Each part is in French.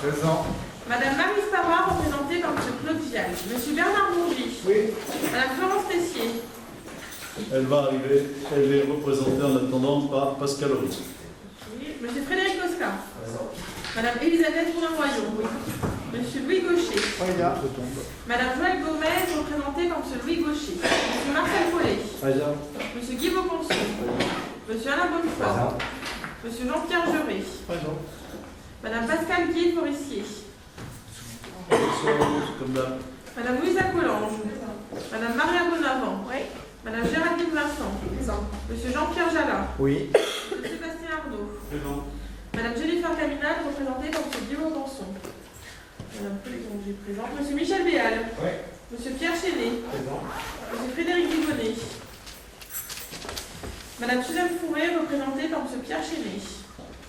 Présent. Madame Marie Farah, représentée par M. Claude Vial. M. Bernard Bourgi. Oui. Madame Florence Tessier. Elle va arriver. Elle est représentée en attendant par Pascal Horry. Oui. M. Frédéric Cosca. Madame Elisabeth Moulin-Royon. M. Louis Gaucher. Madame Joëlle Gomez, représentée par M. Louis Gaucher. M. Marcel Follet. M. Guy Vauconceau. M. Alain Bonnefort. M. Jean-Pierre Juré. Madame Pascale Guy-Forissier. Madame Louisa Collange. Madame Maria Bonavent. Oui. Madame Géraldine Vincent. Monsieur Jean-Pierre Jallat. Oui. Monsieur Sébastien Arnaud. Madame Jennifer Caminal, représentée par M. Guillaume Danson. Madame Pellegrini, présente. Monsieur Michel Béal. Oui. Monsieur Pierre Chénet. Présent. Monsieur Frédéric Dibonnet. Madame Suzanne Fourré, représentée par Monsieur Pierre Chénet.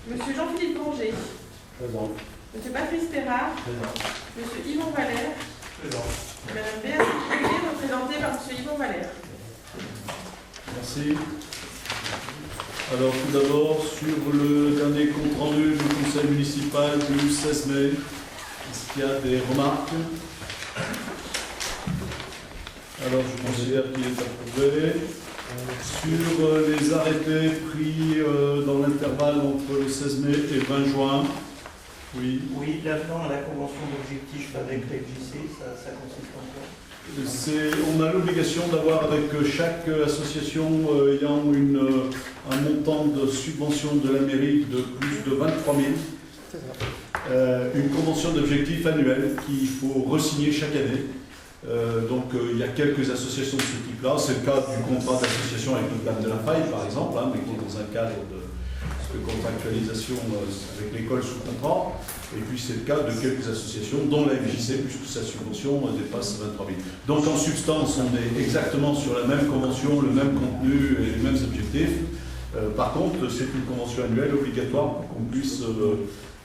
Monsieur Jean-Philippe Granger. Présent. Monsieur Patrice Terrard. Présent. Monsieur Yvon Valère. Présent. Madame Béatrice Pouillet, représentée par Monsieur Yvon Valère. Merci. Alors tout d'abord, sur le dernier compte rendu du conseil municipal du 16 mai, est-ce qu'il y a des remarques? Alors je considère qu'il est approuvé. Sur les arrêtés pris dans l'intervalle entre le 16 mai et le 20 juin, oui. Oui, l'avenant à la convention d'objectifs avec l'FJC, ça consiste en quoi? On a l'obligation d'avoir avec chaque association ayant un montant de subvention de la mairie de plus de 23 000, une convention d'objectifs annuelle qu'il faut re-signer chaque année. Donc il y a quelques associations de ce type-là. C'est le cas du contrat d'association avec le Plan de la Faille, par exemple, mais qui est dans un cadre de contractualisation avec l'école sous contrat. Et puis c'est le cas de quelques associations, dont la FJC, puisque sa subvention dépasse 23 000. Donc en substance, on est exactement sur la même convention, le même contenu et les mêmes objectifs. Par contre, c'est une convention annuelle obligatoire pour qu'on puisse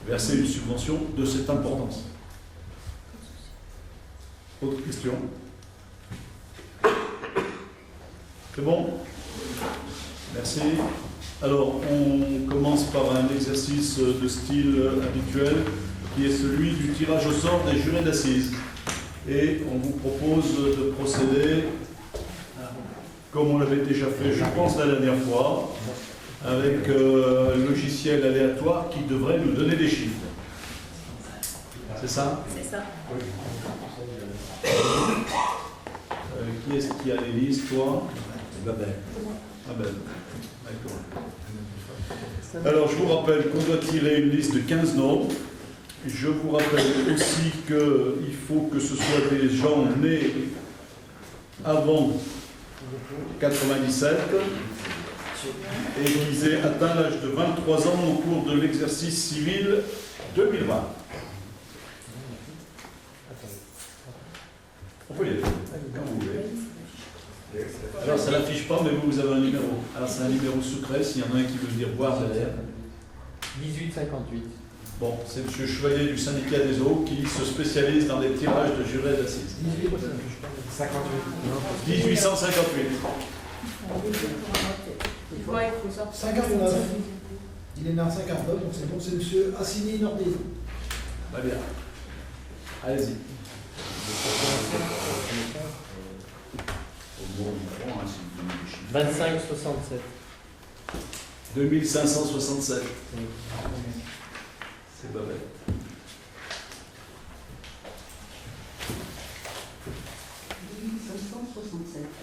verser une subvention de cette importance. Autre question? C'est bon? Merci. Alors, on commence par un exercice de style habituel, qui est celui du tirage au sort des jurés d'assises. Et on vous propose de procéder, comme on l'avait déjà fait, je pense, la dernière fois, avec un logiciel aléatoire qui devrait nous donner des chiffres. C'est ça? C'est ça. Qui est-ce qui a les listes, toi? Babel. Babel. D'accord. Alors, je vous rappelle qu'on doit tirer une liste de 15 noms. Je vous rappelle aussi qu'il faut que ce soit des gens nés avant 97 et qu'ils aient atteint l'âge de 23 ans au cours de l'exercice civil 2020. On peut y aller, quand vous voulez. Alors, ça ne l'affiche pas, mais vous avez un numéro. Alors, c'est un numéro secret, s'il y en a un qui veut dire voir derrière. 1858. Bon, c'est M. Chevalier du syndicat des eaux qui se spécialise dans les tirages de jurés d'assises. 1858. Il faut ça. 59. Il est né en 59, donc c'est bon, c'est M. Assini Nordi. Très bien. Allez-y. 2567. 2567. C'est pas bête.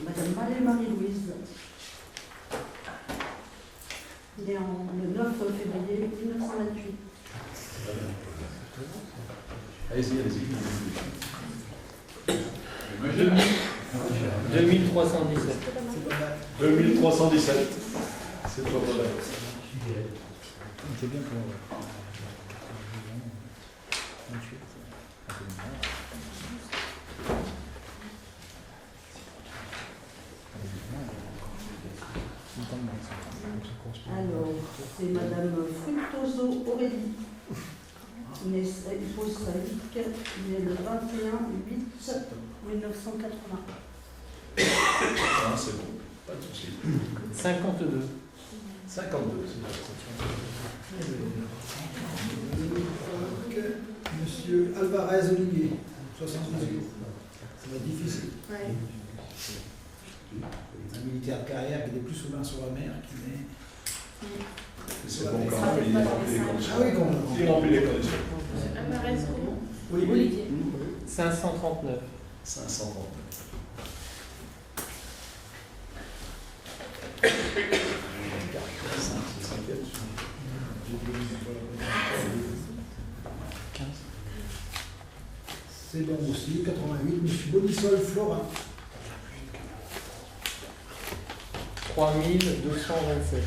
Madame Marie-Louise, née le 9 février 1928. Allez-y, allez-y. 2317. 2317. C'est pas mal. C'est bien pour Alors, c'est Madame Fructoso Aurélie, née Hipposaïque, née le 21/8/1980. Ah, c'est bon. Pas de souci. 52. 52. Alvarez Olivier, 78. Ça va être difficile. Ouais. Un militaire de carrière qui était plus souvent sur la mer, qui est. C'est bon quand même, il est rempli les Ah conditions. oui, quand même. Il remplit les conditions. Monsieur Alvarez, comment? Olivier. 539. 539. C'est bon aussi, 88. Monsieur Bonisol Florin. 3227.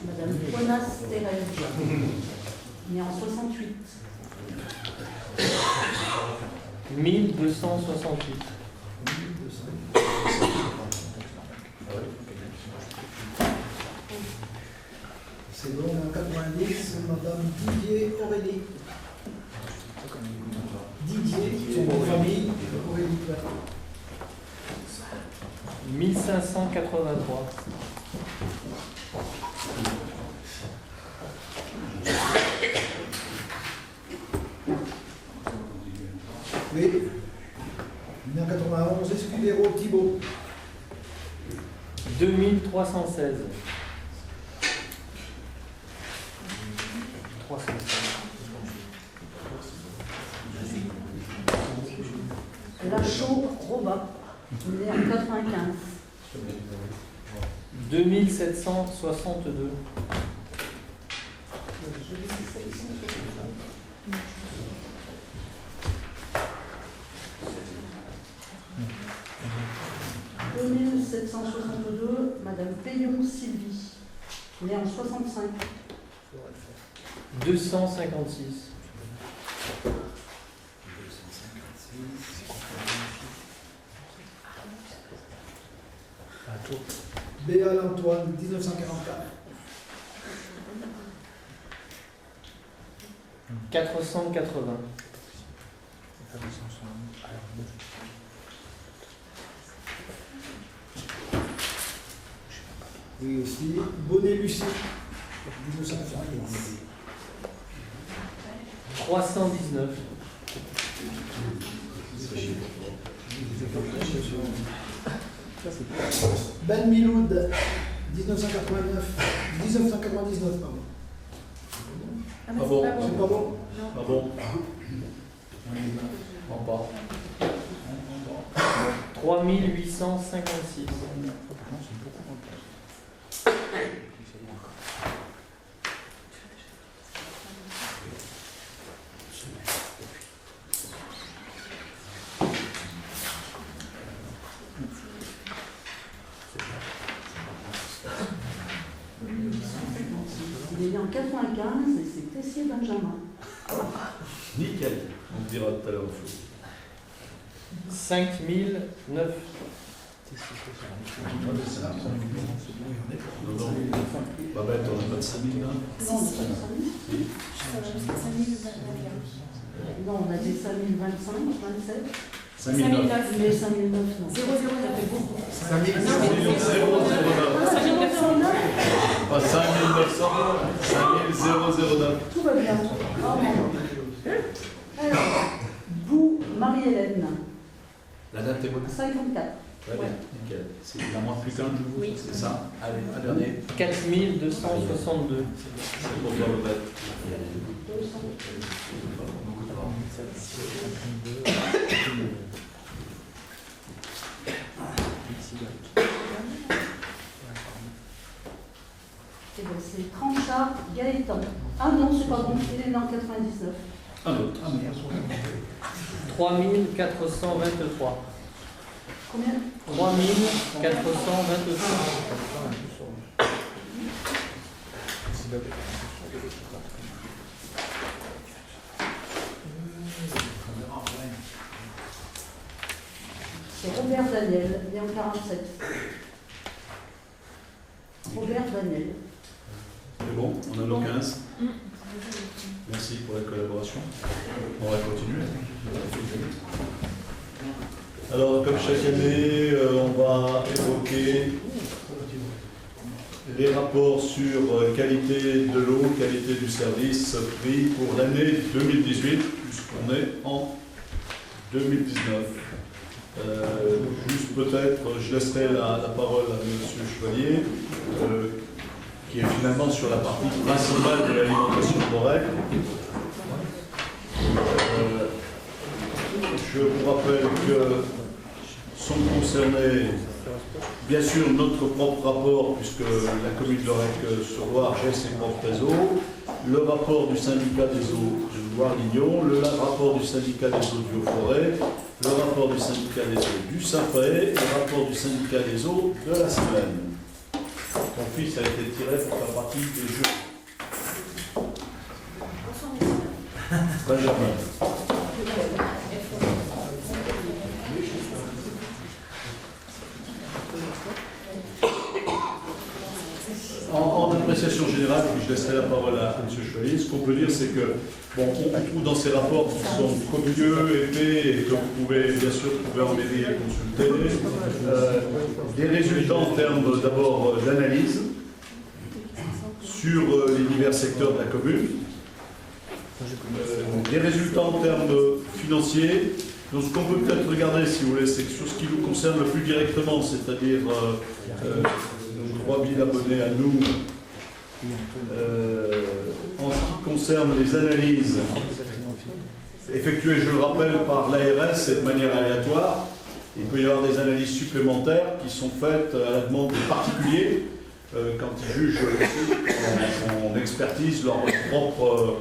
Madame Jonas Thérèse, née en 68. 1268. C'est bon, en 90, Madame Didier Aurélie. Didier, son nom de famille, Aurélie. 1583. Oui. 1991, Escudero Thibault. 2316. 316. Lachaud Robin, née en 95. 2762. De 1762, Madame Payon Sylvie, née en 65. 256. Béal Antoine, 1944. 480. Oui, aussi. Bonnet Lucie, 1970. 319. Ben Miloud, 1989. 1999, pardon. Ah, mais Ah bon. c'est pas C'est pas bon? Ah bon? En bas. 3856. Il est né en 95 et c'est Tessier Benjamin. Nickel. On dira tout à l'heure au flou. 5009. Non, non. Babette, on n'a pas de 5000 là. Non, on a pas 5000. Non, on a des 5025, 27. 5009. Mais 5009, non. 00, ça fait beaucoup. 5009. Pas 5900, 5009. Tout va bien. Oh, non. Alors, Bou Marie-Hélène, La date est bonne. 54. Très bien, nickel. C'est la moins plus qu'un. Oui. C'est ça. Allez, un dernier. 4262. C'est pour toi, Babette. 200. Et bien, c'est Tranchard Gaëtan. Ah non, c'est pas bon, il est né en 99. Un autre. Ah merde. 3423. Combien? 3423. C'est Robert Daniel, né en 47. Robert Daniel. C'est bon, on a le 15. Merci pour la collaboration. On va continuer. Alors, comme chaque année, on va évoquer les rapports sur qualité de l'eau, qualité du service pris pour l'année 2018, puisqu'on est en 2019. Juste peut-être, je laisserai la parole à M. Chevalier, qui est finalement sur la partie principale de l'alimentation d'Orec. Je vous rappelle que sont concernés, bien sûr, notre propre rapport, puisque la commune d'Orec-sur-Loire gère ses propres réseaux, le rapport du syndicat des eaux de Loire-Lignon, le rapport du syndicat des eaux du Haut-Forêt, le rapport du syndicat des eaux du Saint-Pré, le rapport du syndicat des eaux de la Semaine. Mon fils a été tiré pour faire partie des jeux. Benjamin. En appréciation générale, puis je laisserai la parole à M. Chevalier, ce qu'on peut dire, c'est que, bon, on trouve dans ces rapports qui sont copieux, épais, et que vous pouvez, bien sûr, en mairie et consulter, des résultats en termes d'abord d'analyse sur les divers secteurs de la commune, des résultats en termes financiers. Donc, ce qu'on peut peut-être regarder, si vous voulez, c'est que sur ce qui nous concerne le plus directement, c'est-à-dire 3000 abonnés à nous, en ce qui concerne les analyses effectuées, je le rappelle, par l'ARS et de manière aléatoire, il peut y avoir des analyses supplémentaires qui sont faites à la demande des particuliers quand ils jugent en expertise leur propre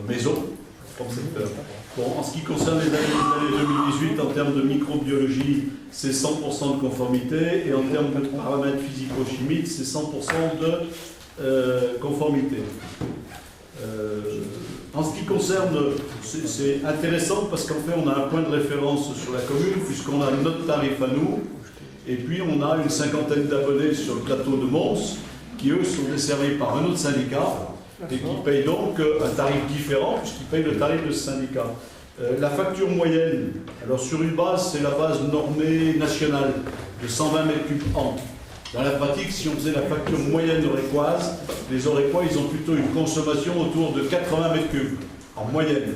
maison, leur propre secteur. Bon, en ce qui concerne les années 2018, en termes de microbiologie, c'est 100% de conformité, et en termes de paramètres physico-chimiques, c'est 100% de conformité. En ce qui concerne, c'est intéressant parce qu'en fait, on a un point de référence sur la commune, puisqu'on a notre tarif à nous, et puis on a une cinquantaine d'abonnés sur le plateau de Mons, qui eux sont desservis par un autre syndicat, et qui payent donc un tarif différent, puisqu'ils payent le tarif de ce syndicat. La facture moyenne, alors sur une base, c'est la base normée nationale de 120 m3 an. Dans la pratique, si on faisait la facture moyenne orécoise, les Orécois, ils ont plutôt une consommation autour de 80 m3 en moyenne.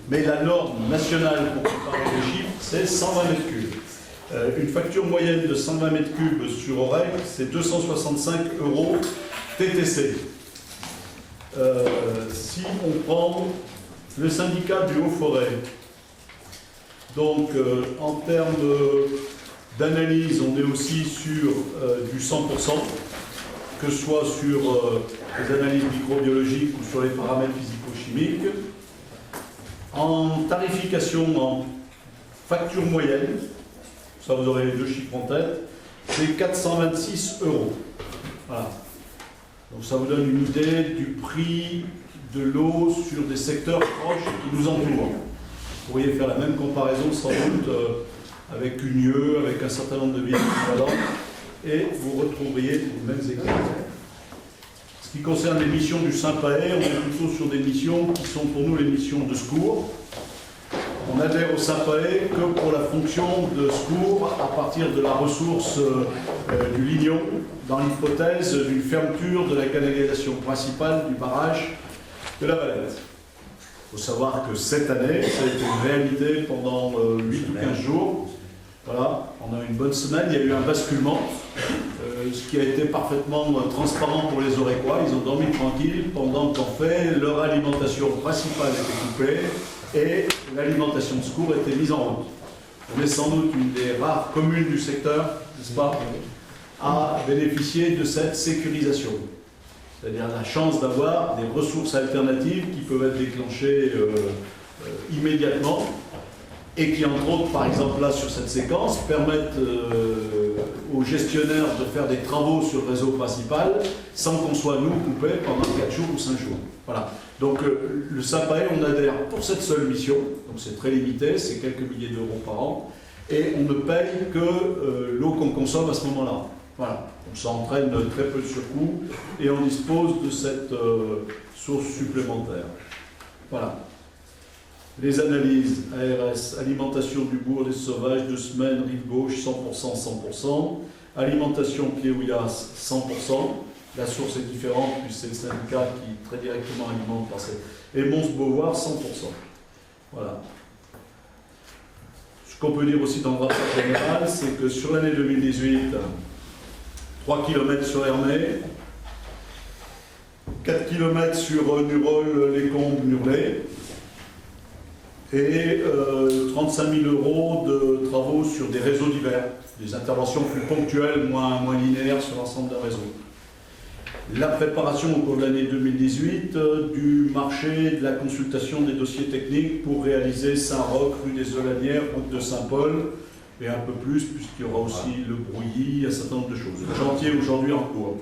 Mais la norme nationale, pour comparer les chiffres, c'est 120 m3. Une facture moyenne de 120 m3 sur Orec, c'est 265 € TTC. Si on prend le syndicat du Haut-Forêt, donc en termes d'analyse, on est aussi sur du 100%, que ce soit sur les analyses microbiologiques ou sur les paramètres physico-chimiques. En tarification, en facture moyenne, ça vous aurez les deux chiffres en tête, c'est 426 €. Voilà. Donc ça vous donne une idée du prix de l'eau sur des secteurs proches qui nous entourent. Vous pourriez faire la même comparaison sans doute avec Unieux, avec un certain nombre de villes équivalentes, et vous retrouveriez les mêmes écarts. Ce qui concerne les missions du Saint-Paé, on est plutôt sur des missions qui sont pour nous les missions de secours. On adhère au Saint-Paé que pour la fonction de secours à partir de la ressource du Lignon, dans l'hypothèse d'une fermeture de la canalisation principale du barrage de la Valette. Il faut savoir que cette année, ça a été une réalité pendant 8 ou 15 jours. Voilà, on a eu une bonne semaine, il y a eu un basculement, ce qui a été parfaitement transparent pour les Orécois. Ils ont dormi tranquilles pendant qu'en fait, leur alimentation principale était coupée et l'alimentation de secours était mise en route. On est sans doute une des rares communes du secteur, n'est-ce pas, à bénéficier de cette sécurisation. C'est-à-dire la chance d'avoir des ressources alternatives qui peuvent être déclenchées immédiatement et qui, entre autres, par exemple là sur cette séquence, permettent aux gestionnaires de faire des travaux sur le réseau principal sans qu'on soit, nous, coupés pendant 4 jours ou 5 jours. Voilà. Donc le Saint-Paé, on adhère pour cette seule mission, donc c'est très limité, c'est quelques milliers d'euros par an, et on ne paye que l'eau qu'on consomme à ce moment-là. Voilà, donc ça entraîne très peu de surcoûts et on dispose de cette source supplémentaire. Voilà. Les analyses ARS, alimentation du bourg des sauvages, 2 semaines, rive gauche, 100%, 100%. Alimentation Pied-Ouillas, 100%. La source est différente puisque c'est le syndicat qui très directement alimente par cette. Et Mons-Beauvoir, 100%. Voilà. Ce qu'on peut dire aussi dans le rapport général, c'est que sur l'année 2018, 3 km sur Hermé, 4 km sur Nurol, les Combes, Nurlet, et 35 000 € de travaux sur des réseaux divers, des interventions plus ponctuelles, moins linéaires sur l'ensemble d'un réseau. La préparation au cours de l'année 2018 du marché de la consultation des dossiers techniques pour réaliser Saint-Roch, rue des Olanières, route de Saint-Paul, et un peu plus, puisqu'il y aura aussi le Brouilly, un certain nombre de choses. Le chantier aujourd'hui en cours.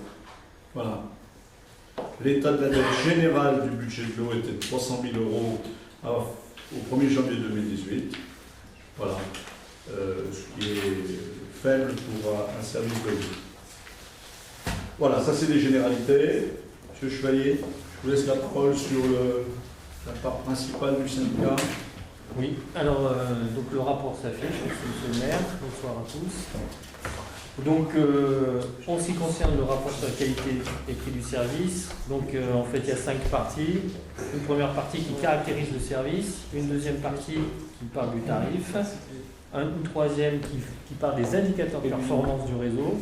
Voilà. L'état de la dette générale du budget de l'eau était de 300 000 € au 1er janvier 2018. Voilà. Ce qui est faible pour un service de l'eau. Voilà, ça c'est les généralités. Monsieur Chevalier, je vous laisse la parole sur la part principale du syndicat. Oui, alors donc le rapport s'affiche, c'est Monsieur le maire, bonsoir à tous. Donc en ce qui concerne le rapport sur la qualité et prix du service, donc en fait il y a 5 parties. Une première partie qui caractérise le service, une deuxième partie qui parle du tarif, une troisième qui parle des indicateurs de performance du réseau,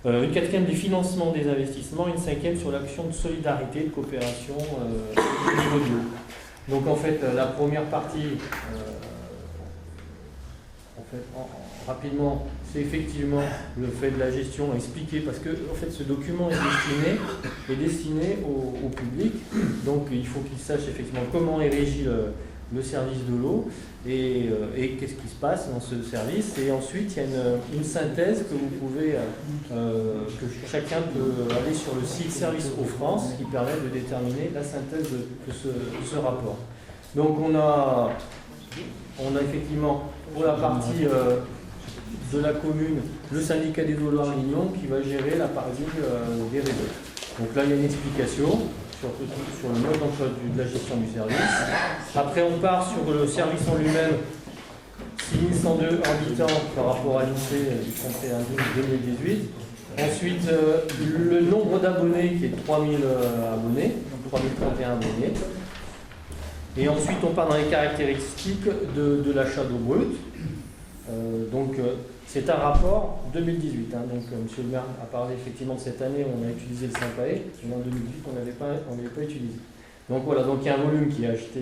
une quatrième des financements des investissements, une cinquième sur l'action de solidarité, de coopération au niveau de l'eau. Donc en fait, la première partie, rapidement, c'est effectivement le fait de la gestion expliqué, parce que en fait, ce document est destiné au public, donc il faut qu'il sache effectivement comment est régi le service de l'eau et qu'est-ce qui se passe dans ce service. Et ensuite, il y a une synthèse que vous pouvez, que chacun peut aller sur le site Service Eau France, qui permet de déterminer la synthèse de ce rapport. Donc on a effectivement pour la partie de la commune, le syndicat des eaux Loire-Lignon qui va gérer la partie des réseaux. Donc là il y a une explication sur le mode d'emploi de la gestion du service. Après on part sur le service en lui-même, 6102 habitants par rapport à l'INSEE du 31 août 2018. Ensuite le nombre d'abonnés qui est 3000 abonnés, 3031 abonnés. Et ensuite on part dans les caractéristiques de l'achat d'eau brute. C'est un rapport 2018. Donc, Monsieur le maire a parlé effectivement de cette année, on a utilisé le Saint-Paé, mais en 2018, on n'avait pas utilisé. Donc voilà, donc il y a un volume qui est acheté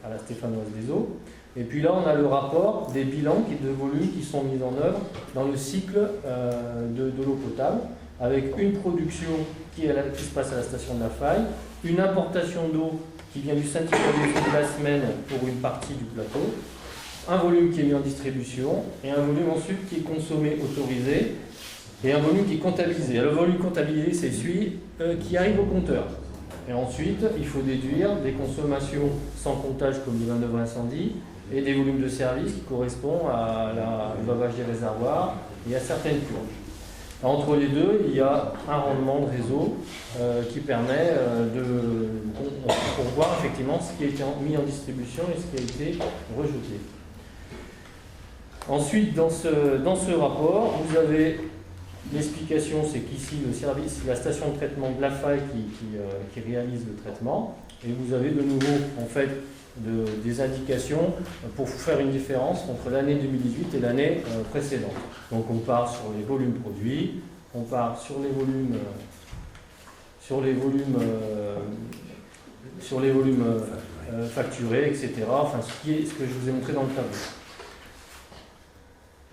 à la Stéphanoise des Eaux. Et puis là, on a le rapport des bilans de volumes qui sont mis en œuvre dans le cycle de l'eau potable, avec une production qui se passe à la station de la Faille, une importation d'eau qui vient du syndicat de la semaine pour une partie du plateau, un volume qui est mis en distribution et un volume ensuite qui est consommé autorisé et un volume qui est comptabilisé. Le volume comptabilisé, c'est celui qui arrive au compteur. Et ensuite, il faut déduire des consommations sans comptage comme les manœuvres incendie et des volumes de service qui correspondent à le lavage des réservoirs et à certaines purges. Entre les deux, il y a un rendement de réseau qui permet pour voir effectivement ce qui a été mis en distribution et ce qui a été rejeté. Ensuite, dans ce rapport, vous avez l'explication, c'est qu'ici le service, la station de traitement de la Faille qui réalise le traitement, et vous avez de nouveau en fait des indications pour faire une différence entre l'année 2018 et l'année précédente. Donc on part sur les volumes produits, on part sur les volumes facturés, etc. Enfin, ce que je vous ai montré dans le tableau.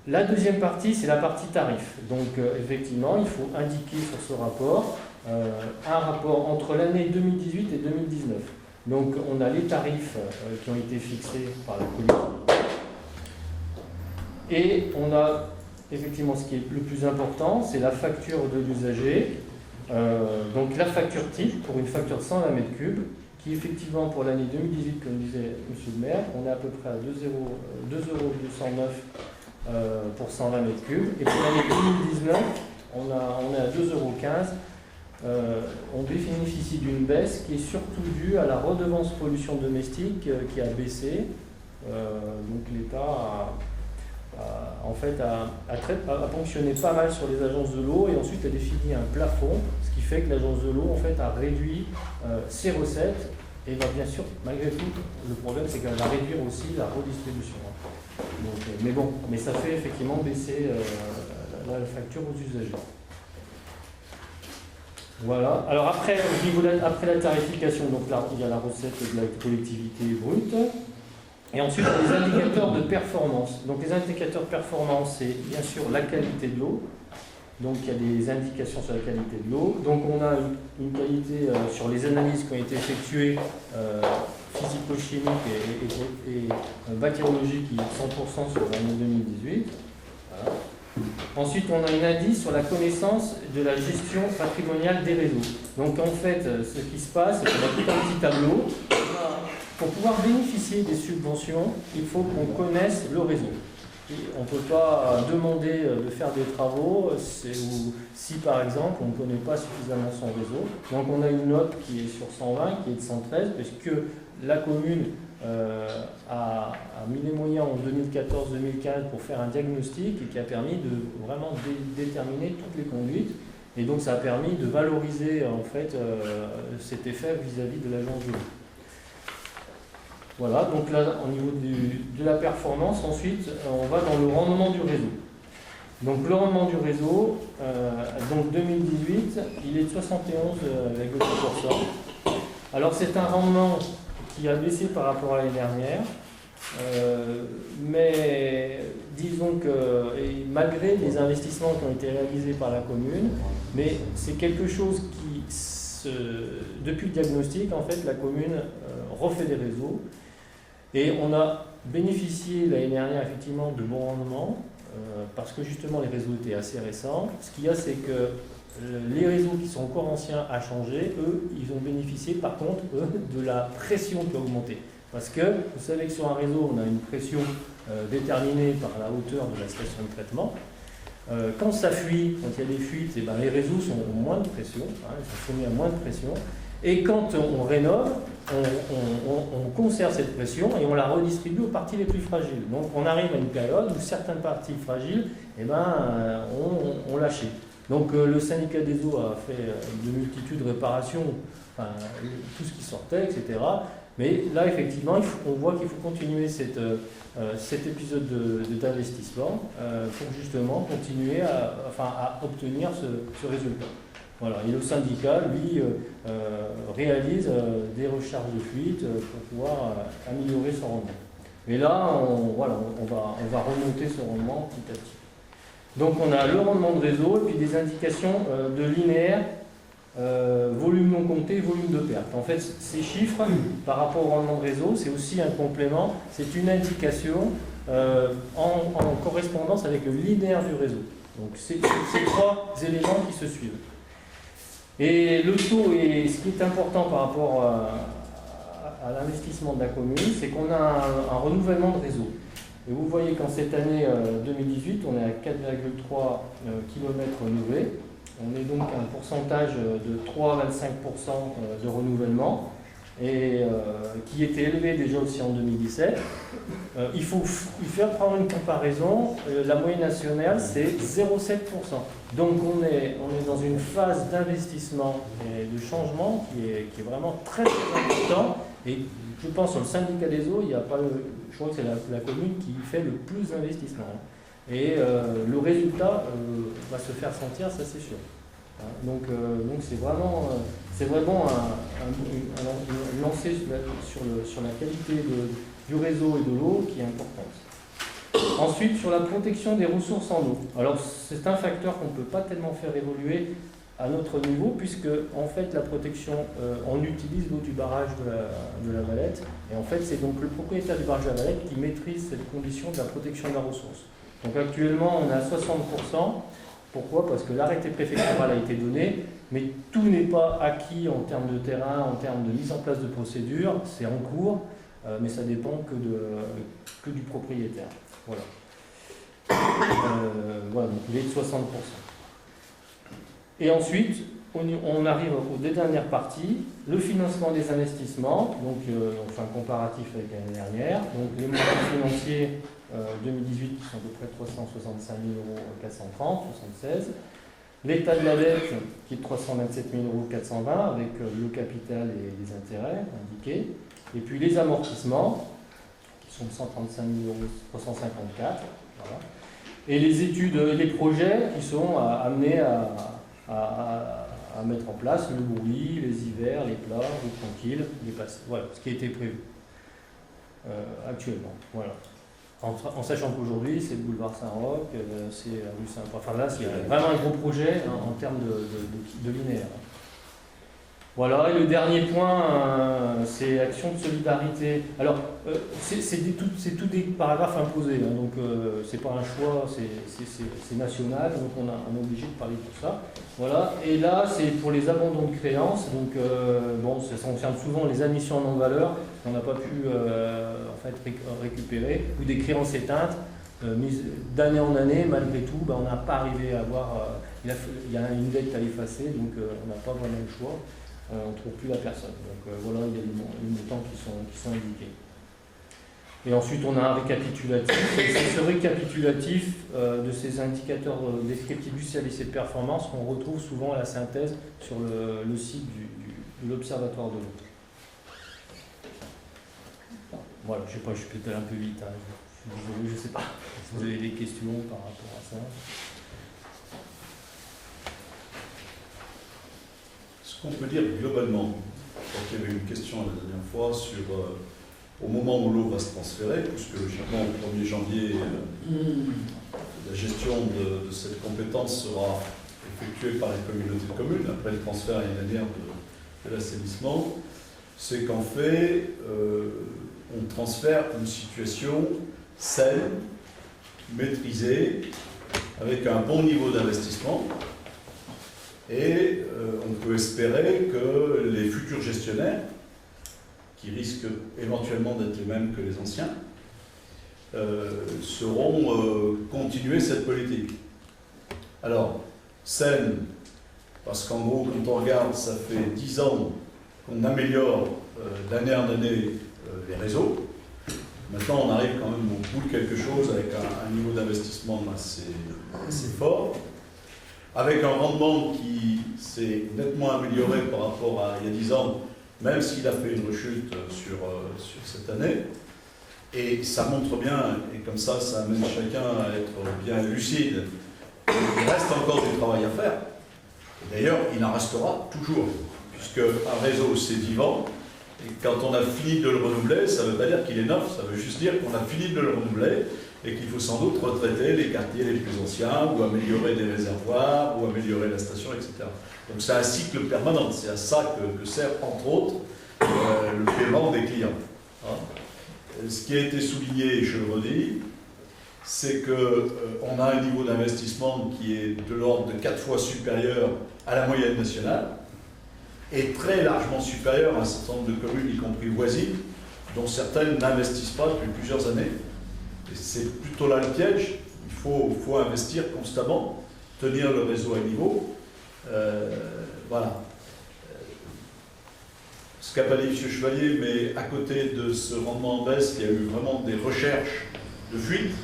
La deuxième partie, c'est la partie tarif. Donc effectivement, il faut indiquer sur ce rapport un rapport entre l'année 2018 et 2019. Donc on a les tarifs qui ont été fixés par la collectivité. Et on a effectivement ce qui est le plus important, c'est la facture de l'usager. Donc la facture type pour une facture de 120 mètres cubes, qui effectivement pour l'année 2018, comme disait M. le maire, on est à peu près à 2,209 € pour 120 mètres cubes. Et pour l'année 2019, on est à 2,15 €. On bénéficie d'une baisse qui est surtout due à la redevance pollution domestique qui a baissé. Donc l'État a ponctionné pas mal sur les agences de l'eau et ensuite a défini un plafond, ce qui fait que l'agence de l'eau en fait, a réduit ses recettes et va bien sûr, malgré tout, le problème c'est qu'elle va réduire aussi la redistribution. Donc, mais ça fait effectivement baisser la facture aux usagers. Voilà. Alors après, après la tarification, donc là, il y a la recette de la collectivité brute. Et ensuite, les indicateurs de performance. Donc les indicateurs de performance, c'est bien sûr la qualité de l'eau. Donc il y a des indications sur la qualité de l'eau. Donc on a une qualité sur les analyses qui ont été effectuées physico-chimiques et bactériologiques qui est 100% sur l'année 2018. Voilà. Ensuite, on a un indice sur la connaissance de la gestion patrimoniale des réseaux. Donc en fait, ce qui se passe, c'est qu'on a tout un petit tableau. Pour pouvoir bénéficier des subventions, il faut qu'on connaisse le réseau. Et on ne peut pas demander de faire des travaux si par exemple on ne connaît pas suffisamment son réseau. Donc on a une note qui est sur 120, qui est de 113, parce que la commune a mis les moyens en 2014-2015 pour faire un diagnostic et qui a permis de vraiment déterminer toutes les conduites. Et donc ça a permis de valoriser en fait cet effet vis-à-vis de l'agence de l'eau. Voilà, donc là, au niveau de la performance, ensuite, on va dans le rendement du réseau. Donc le rendement du réseau, donc 2018, il est de 71,2%. Alors c'est un rendement qui a baissé par rapport à l'année dernière, mais disons que, et malgré les investissements qui ont été réalisés par la commune, mais c'est quelque chose qui, depuis le diagnostic, en fait, la commune refait des réseaux. Et on a bénéficié l'année dernière effectivement de bons rendements parce que justement les réseaux étaient assez récents. Ce qu'il y a, c'est que les réseaux qui sont encore anciens à changer, eux, ils ont bénéficié par contre de la pression qui a augmenté. Parce que vous savez que sur un réseau, on a une pression déterminée par la hauteur de la station de traitement. Quand ça fuit, quand il y a des fuites, et ben les réseaux sont moins de pression, ils sont soumis à moins de pression. Et quand on rénove, on conserve cette pression et on la redistribue aux parties les plus fragiles. Donc on arrive à une période où certaines parties fragiles ont lâché. Donc le syndicat des eaux a fait de multitudes de réparations, tout ce qui sortait, etc. Mais là, effectivement, on voit qu'il faut continuer cet épisode d'investissement pour justement continuer à obtenir ce résultat. Voilà. Et le syndicat, lui, réalise des recharges de fuite pour pouvoir améliorer son rendement. Et là, on va remonter ce rendement petit à petit. Donc on a le rendement de réseau et puis des indications de linéaire, volume non compté, volume de perte. En fait, ces chiffres, par rapport au rendement de réseau, c'est aussi un complément, c'est une indication en correspondance avec le linéaire du réseau. Donc c'est ces trois éléments qui se suivent. Et le taux, et ce qui est important par rapport à l'investissement de la commune, c'est qu'on a un renouvellement de réseau. Et vous voyez qu'en cette année 2018, on est à 4,3 km renouvelés. On est donc à un pourcentage de 3,25% de renouvellement, et qui était élevé déjà aussi en 2017. Il faut prendre une comparaison. La moyenne nationale, c'est 0,7%. Donc on est dans une phase d'investissement et de changement qui est vraiment très, très important. Et je pense sur le syndicat des eaux, il n'y a pas je crois que c'est la commune qui fait le plus d'investissement. Et le résultat va se faire sentir, ça c'est sûr. Donc c'est vraiment un lancer sur la qualité du réseau et de l'eau qui est importante. Ensuite, sur la protection des ressources en eau. Alors c'est un facteur qu'on ne peut pas tellement faire évoluer à notre niveau, puisque en fait la protection, on utilise l'eau du barrage de la Valette, et en fait c'est donc le propriétaire du barrage de la Valette qui maîtrise cette condition de la protection de la ressource. Donc actuellement on est à 60%. Pourquoi ? Parce que l'arrêté préfectoral a été donné, mais tout n'est pas acquis en termes de terrain, en termes de mise en place de procédures, c'est en cours, mais ça dépend que du propriétaire. Voilà. Voilà, donc il est de 60%. Et ensuite, on arrive aux deux dernières parties, le financement des investissements, donc on fait un comparatif avec l'année dernière. Donc les montants financiers 2018 qui sont de près de 365 430, 76. L'état de la dette qui est de 327 420 avec le capital et les intérêts indiqués. Et puis les amortissements qui sont de 135 354. Voilà. Et les études, les projets qui sont amenés à mettre en place, le bruit, les hivers, les plats, les tranquilles, les passés. Voilà ce qui a été prévu actuellement. Voilà. En sachant qu'aujourd'hui, c'est le boulevard Saint-Roch, c'est la rue Saint-Paul. Enfin là, c'est vraiment un gros projet en termes de linéaire. Voilà, et le dernier point, c'est action de solidarité. Alors, c'est tout des paragraphes imposés, hein, donc c'est pas un choix, c'est national, donc on est obligé de parler de tout ça. Voilà, et là, c'est pour les abandons de créances, donc bon, ça concerne souvent les admissions en non-valeur, qu'on n'a pas pu en fait récupérer, ou des créances éteintes, mises d'année en année, malgré tout, ben, on n'a pas arrivé à avoir, il y a une dette à effacer, donc on n'a pas vraiment le choix. On ne trouve plus la personne. Donc voilà, il y a les montants qui sont indiqués. Et ensuite, on a un récapitulatif. Et c'est ce récapitulatif de ces indicateurs descriptifs du service et de performance qu'on retrouve souvent à la synthèse sur le site de l'Observatoire de l'eau. Voilà, je sais pas, je suis peut-être un peu vite. Hein. Je suis désolé, je ne sais pas si vous avez des questions par rapport à ça. Ce qu'on peut dire globalement, il y avait une question la dernière fois sur au moment où l'eau va se transférer, puisque logiquement au 1er janvier, la gestion de cette compétence sera effectuée par les communautés de communes, après le transfert à une manière de l'assainissement, c'est qu'en fait, on transfère une situation saine, maîtrisée, avec un bon niveau d'investissement. Et on peut espérer que les futurs gestionnaires, qui risquent éventuellement d'être les mêmes que les anciens, sauront continuer cette politique. Alors, saine, parce qu'en gros, quand on regarde, ça fait 10 ans qu'on améliore d'année en année les réseaux. Maintenant, on arrive quand même au bout de quelque chose avec un niveau d'investissement assez fort, avec un rendement qui s'est nettement amélioré par rapport à il y a 10 ans, même s'il a fait une rechute sur cette année. Et ça montre bien, et comme ça amène chacun à être bien lucide, il reste encore du travail à faire. Et d'ailleurs, il en restera toujours, puisque un réseau, c'est vivant, et quand on a fini de le renouveler, ça ne veut pas dire qu'il est neuf, ça veut juste dire qu'on a fini de le renouveler, et qu'il faut sans doute retraiter les quartiers les plus anciens, ou améliorer des réservoirs, ou améliorer la station, etc. Donc c'est un cycle permanent, c'est à ça que sert, entre autres, le paiement des clients. Hein. Ce qui a été souligné, et je le redis, c'est qu'on a un niveau d'investissement qui est de l'ordre de 4 fois supérieur à la moyenne nationale, et très largement supérieur à un certain nombre de communes, y compris voisines, dont certaines n'investissent pas depuis plusieurs années. C'est plutôt là le piège. Il faut investir constamment, tenir le réseau à niveau. Voilà. Ce qu'a pas dit M. Chevalier, mais à côté de ce rendement en baisse, il y a eu vraiment des recherches de fuite.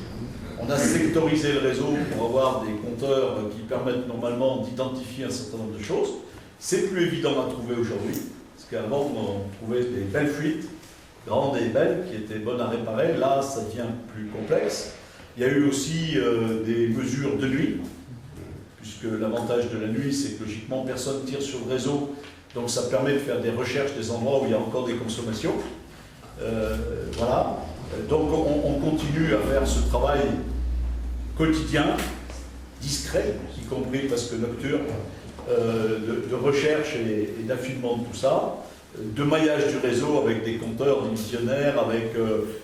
On a sectorisé le réseau pour avoir des compteurs qui permettent normalement d'identifier un certain nombre de choses. C'est plus évident à trouver aujourd'hui, parce qu'avant on trouvait des belles fuites, grandes et belles, qui étaient bonnes à réparer. Là, ça devient plus complexe. Il y a eu aussi des mesures de nuit, puisque l'avantage de la nuit, c'est que logiquement, personne tire sur le réseau, donc ça permet de faire des recherches des endroits où il y a encore des consommations. Voilà. Donc on continue à faire ce travail quotidien, discret, y compris parce que nocturne, de recherche et d'affinement de tout ça, de maillage du réseau avec des compteurs divisionnaires, avec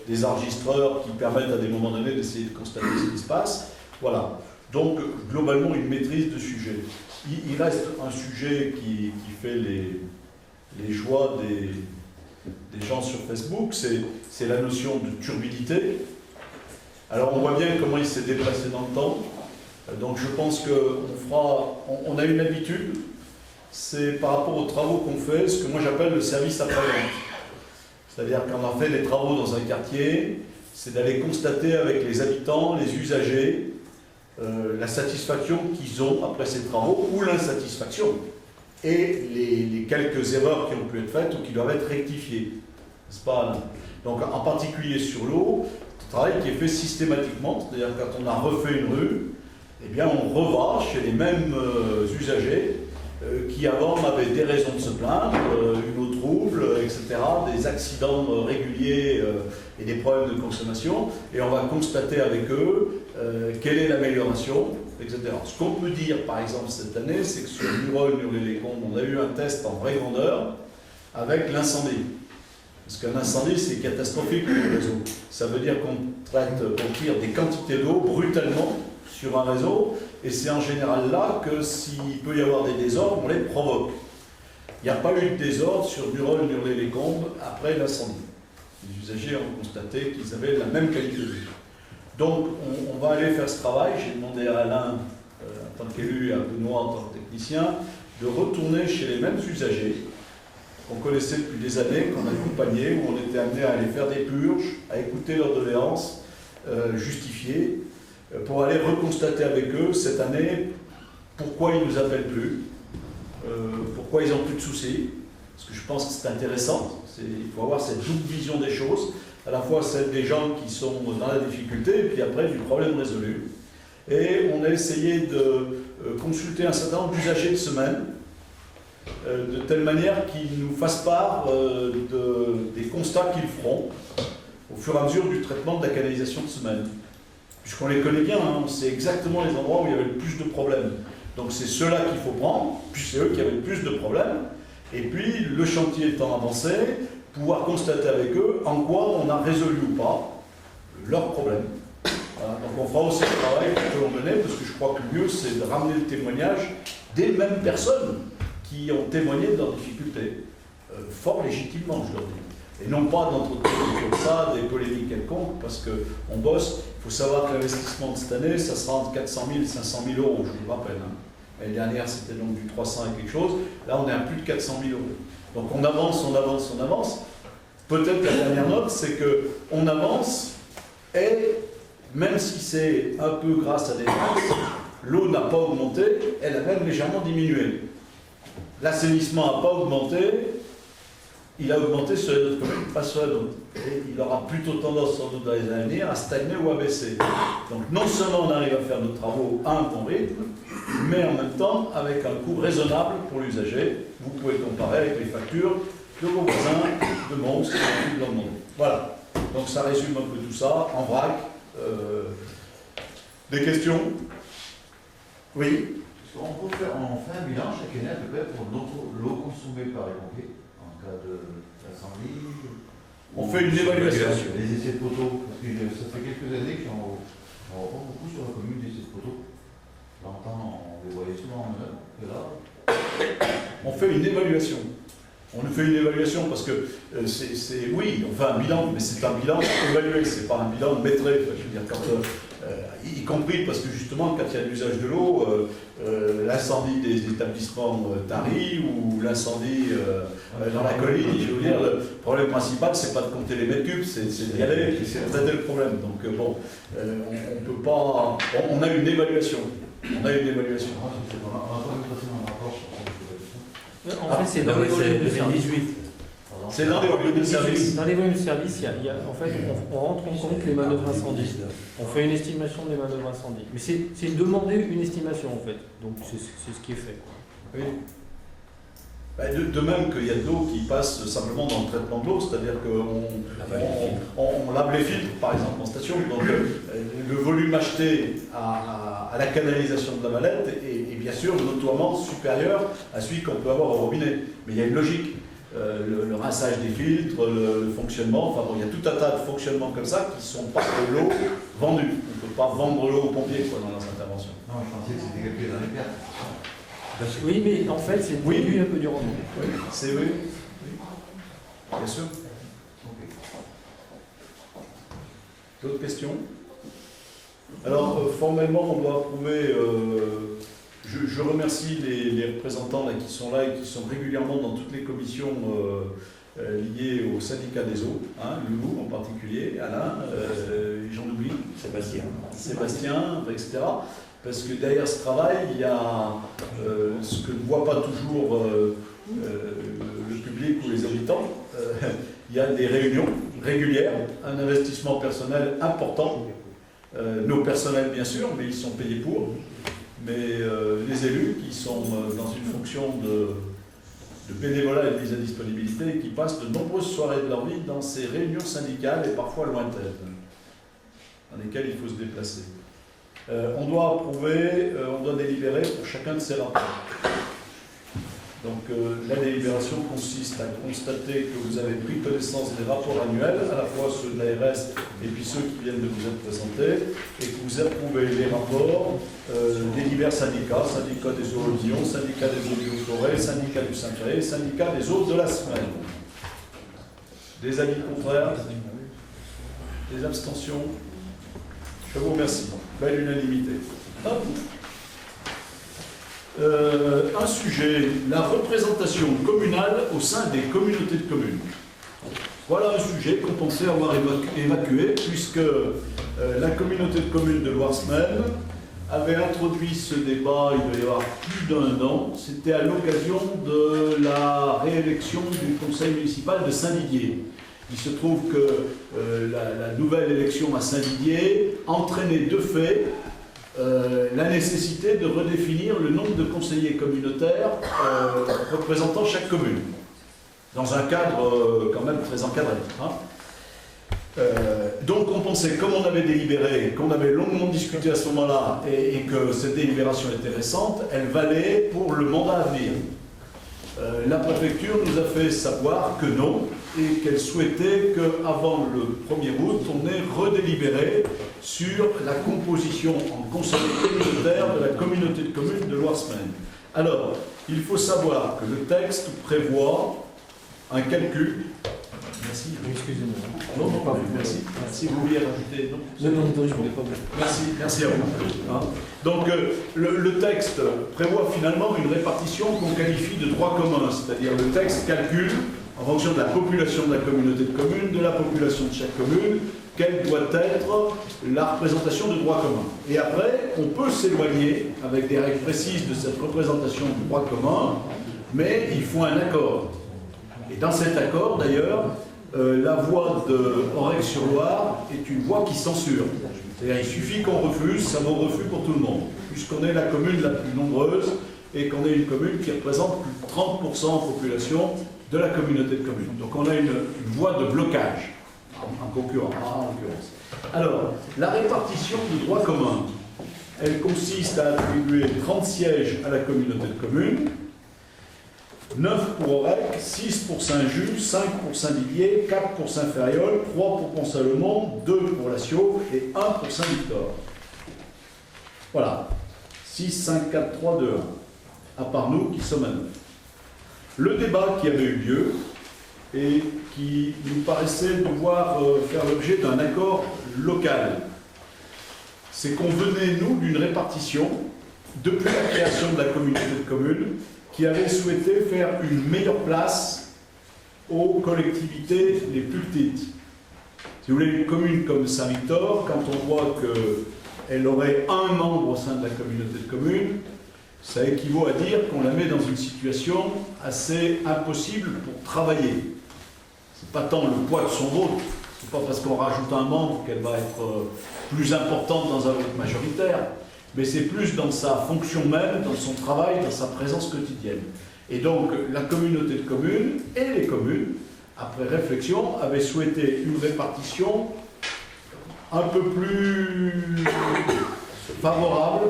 des enregistreurs qui permettent à des moments donnés d'essayer de constater ce qui se passe. Voilà. Donc, globalement, une maîtrise de sujet. Il reste un sujet qui fait les joies des gens sur Facebook, c'est la notion de turbidité. Alors on voit bien comment il s'est déplacé dans le temps. Donc je pense qu'on a une habitude, c'est par rapport aux travaux qu'on fait, ce que moi j'appelle le service après-vente. C'est-à-dire quand on fait des travaux dans un quartier, c'est d'aller constater avec les habitants, les usagers, la satisfaction qu'ils ont après ces travaux ou l'insatisfaction et les quelques erreurs qui ont pu être faites ou qui doivent être rectifiées. N'est-ce pas, Alain? Donc en particulier sur l'eau, c'est un travail qui est fait systématiquement, c'est-à-dire quand on a refait une rue, eh bien on reva chez les mêmes usagers qui avant avaient des raisons de se plaindre, une eau trouble, etc., des accidents réguliers et des problèmes de consommation, et on va constater avec eux quelle est l'amélioration, etc. Ce qu'on peut dire par exemple cette année, c'est que sur Murol, Murlé-les-Combes, on a eu un test en vraie grandeur avec l'incendie. Parce qu'un incendie, c'est catastrophique pour le réseau. Ça veut dire qu'on tire des quantités d'eau brutalement sur un réseau, et c'est en général là que s'il peut y avoir des désordres, on les provoque. Il n'y a pas eu de désordre sur Murol, Murlé-les-Combes après l'incendie. Les usagers ont constaté qu'ils avaient la même qualité de vie. Donc on va aller faire ce travail. J'ai demandé à Alain, en tant qu'élu, et à Benoît en tant que technicien, de retourner chez les mêmes usagers qu'on connaissait depuis des années, qu'on accompagnait, où on était amené à aller faire des purges, à écouter leurs doléances justifiées, pour aller reconstater avec eux cette année pourquoi ils ne nous appellent plus, pourquoi ils n'ont plus de soucis, parce que je pense que c'est intéressant, il faut avoir cette double vision des choses, à la fois celle des gens qui sont dans la difficulté, et puis après du problème résolu. Et on a essayé de consulter un certain nombre d'usagers de semaine, de telle manière qu'ils nous fassent part des constats qu'ils feront au fur et à mesure du traitement de la canalisation de semaine. Puisqu'on les connaît bien, hein, on sait exactement les endroits où il y avait le plus de problèmes. Donc c'est ceux-là qu'il faut prendre, puis c'est eux qui avaient le plus de problèmes. Et puis, le chantier étant avancé, pouvoir constater avec eux en quoi on a résolu ou pas leurs problèmes. Voilà. Donc on fera aussi le travail tout au long de l'année, parce que je crois que le mieux, c'est de ramener le témoignage des mêmes personnes qui ont témoigné de leurs difficultés, fort légitimement, je leur dis. Et non pas d'entretenir comme ça des polémiques quelconques, parce qu'on bosse. Il faut savoir que l'investissement de cette année, ça sera entre 400 000 et 500 000 euros, je vous le rappelle. Hein. L'année dernière, c'était donc du 300 et quelque chose. Là, on est à plus de 400 000 euros. Donc on avance, on avance, on avance. Peut-être la dernière note, c'est qu'on avance, et même si c'est un peu grâce à des taxes, l'eau n'a pas augmenté, elle a même légèrement diminué. L'assainissement n'a pas augmenté, il a augmenté sur les autres communes, pas sur les autres. Et il aura plutôt tendance, sans doute dans les années à venir, à stagner ou à baisser. Donc non seulement on arrive à faire nos travaux à un bon rythme, mais en même temps avec un coût raisonnable pour l'usager. Vous pouvez comparer avec les factures de vos voisins, de Mons, et de monde. Voilà. Donc ça résume un peu tout ça, en vrac. Des questions? Oui. On fait un bilan chaque année à peu près pour l'eau consommée par les pompiers en cas d'incendie. On fait une évaluation. Les essais de poteaux, parce que ça fait quelques années qu'on reprend beaucoup sur la commune des essais de poteaux. Longtemps, on les voyait souvent en œuvre, et là. On fait une évaluation. On fait une évaluation parce que oui, on fait un bilan, mais c'est un bilan évalué, c'est pas un bilan maîtrisé. Je veux dire, y compris parce que justement, quand il y a l'usage de l'eau, l'incendie des établissements taris ou l'incendie dans la colline, je veux dire, le problème principal, c'est pas de compter les mètres cubes, c'est d'y aller et c'est de traiter le problème. Donc bon, on peut pas. On a une évaluation. On a une évaluation. En fait, c'est dans les volumes de service. C'est dans les volumes de service. Dans les volumes de service, en fait, on rentre en compte les manœuvres incendies. On fait une estimation des manœuvres incendies. Mais c'est demander une estimation, en fait. Donc, c'est ce qui est fait. Oui. De même qu'il y a de l'eau qui passe simplement dans le traitement de l'eau, c'est-à-dire qu'on lave les filtres, par exemple, en station. Donc, le volume acheté à la canalisation de la Valette est bien sûr notoirement supérieur à celui qu'on peut avoir au robinet. Mais il y a une logique. Le rinçage des filtres, le fonctionnement, enfin bon, il y a tout un tas de fonctionnements comme ça qui ne sont pas de l'eau vendue. On ne peut pas vendre l'eau aux pompiers dans leurs interventions. Non, je pensais que c'était calculé dans les pertes. Oui, mais en fait, c'est déduit un peu du rendement. Oui, c'est oui. Bien sûr. D'autres questions? Alors, formellement, on doit approuver. Je remercie les représentants là, qui sont là et qui sont régulièrement dans toutes les commissions liées au syndicat des eaux, hein, Loulou en particulier, Alain, j'en oublie, Sébastien, etc. Parce que derrière ce travail, il y a ce que ne voit pas toujours le public ou les habitants. Il y a des réunions régulières, un investissement personnel important. Nos personnels, bien sûr, mais ils sont payés pour. Mais les élus qui sont dans une fonction de bénévolat et de mise à disponibilité et qui passent de nombreuses soirées de leur vie dans ces réunions syndicales et parfois lointaines, dans lesquelles il faut se déplacer. On doit approuver, on doit délibérer pour chacun de ces rapports. Donc la délibération consiste à constater que vous avez pris connaissance des rapports annuels, à la fois ceux de l'ARS et puis ceux qui viennent de vous être présentés, et que vous approuvez les rapports des divers syndicats, syndicat des eaux de Lyon, syndicat des eaux du Haut-Forêt, syndicat du Saint-Cré, syndicat des eaux de la semaine. Des avis contraires? Des abstentions? Je vous remercie. Belle unanimité. Un sujet, la représentation communale au sein des communautés de communes. Voilà un sujet qu'on pensait avoir évacué, puisque la communauté de communes de Loire-Semaine avait introduit ce débat il doit y avoir plus d'1 an. C'était à l'occasion de la réélection du conseil municipal de Saint-Didier. Il se trouve que la nouvelle élection à Saint-Didier entraînait de fait la nécessité de redéfinir le nombre de conseillers communautaires représentant chaque commune, dans un cadre quand même très encadré. Hein. Donc on pensait, comme on avait délibéré, qu'on avait longuement discuté à ce moment-là, et que cette délibération était récente, elle valait pour le mandat à venir. La préfecture nous a fait savoir que non, et qu'elle souhaitait qu'avant le 1er août, on ait redélibéré sur la composition en conseil communautaire de la communauté de communes de Loire-Semaine. Alors, il faut savoir que le texte prévoit un calcul. Merci. Excusez-moi. Non, pas vous. Merci. Si vous vouliez rajouter. Non, je ne voulais pas vous. Merci à vous. Hein. Donc, le texte prévoit finalement une répartition qu'on qualifie de droit commun, c'est-à-dire le texte calcule, en fonction de la population de la communauté de communes, de la population de chaque commune, quelle doit être la représentation de droit commun. Et après, on peut s'éloigner avec des règles précises de cette représentation du droit commun, mais il faut un accord. Et dans cet accord, d'ailleurs, la voix de Aurec-sur-Loire est une voix qui censure. C'est-à-dire il suffit qu'on refuse, ça vaut refus pour tout le monde, puisqu'on est la commune la plus nombreuse et qu'on est une commune qui représente plus de 30% en population de la communauté de communes. Donc on a une voie de blocage, en l'occurrence. Alors, la répartition du droit commun, elle consiste à attribuer 30 sièges à la communauté de communes, 9 pour Aurec, 6 pour Saint-Just, 5 pour Saint-Didier, 4 pour Saint-Ferriol, 3 pour Pont-Salomon, 2 pour La Siauve et 1 pour Saint-Victor. Voilà. 6, 5, 4, 3, 2, 1. À part nous qui sommes à 9. Le débat qui avait eu lieu et qui nous paraissait devoir faire l'objet d'un accord local, c'est qu'on venait, nous, d'une répartition, depuis la création de la communauté de communes, qui avait souhaité faire une meilleure place aux collectivités les plus petites. Si vous voulez, une commune comme Saint-Victor, quand on voit qu'elle aurait un membre au sein de la communauté de communes, ça équivaut à dire qu'on la met dans une situation assez impossible pour travailler. C'est pas tant le poids de son vote, c'est pas parce qu'on rajoute un membre qu'elle va être plus importante dans un vote majoritaire, mais c'est plus dans sa fonction même, dans son travail, dans sa présence quotidienne. Et donc la communauté de communes et les communes, après réflexion, avaient souhaité une répartition un peu plus favorable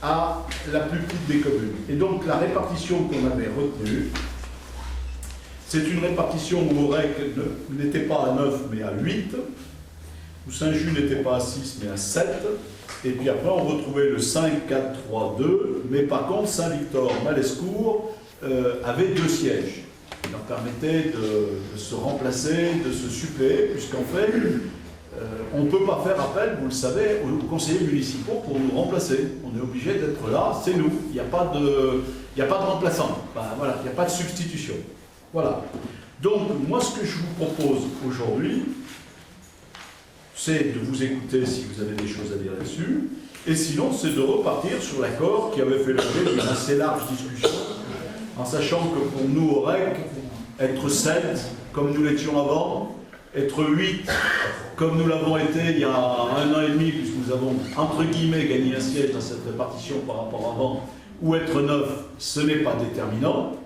à la plus petite des communes. Et donc la répartition qu'on avait retenue, c'est une répartition où Aurec n'était pas à 9 mais à 8, où Saint-Just n'était pas à 6 mais à 7, et puis après on retrouvait le 5, 4, 3, 2, mais par contre Saint-Victor, Malescourt avait 2 sièges, qui leur permettaient de se remplacer, de se suppléer, puisqu'en fait on ne peut pas faire appel, vous le savez, aux conseillers municipaux pour nous remplacer. On est obligé d'être là, c'est nous. Il n'y a pas de remplaçant. Enfin, voilà, il n'y a pas de substitution. Voilà. Donc, moi, ce que je vous propose aujourd'hui, c'est de vous écouter si vous avez des choses à dire là-dessus, et sinon, c'est de repartir sur l'accord qui avait fait l'objet d'une assez large discussion, en sachant que pour nous, au REC, être 7, comme nous l'étions avant, être 8, comme nous l'avons été il y a 1 an et demi, puisque nous avons, entre guillemets, gagné un siège dans cette répartition par rapport à avant, ou être 9, ce n'est pas déterminant,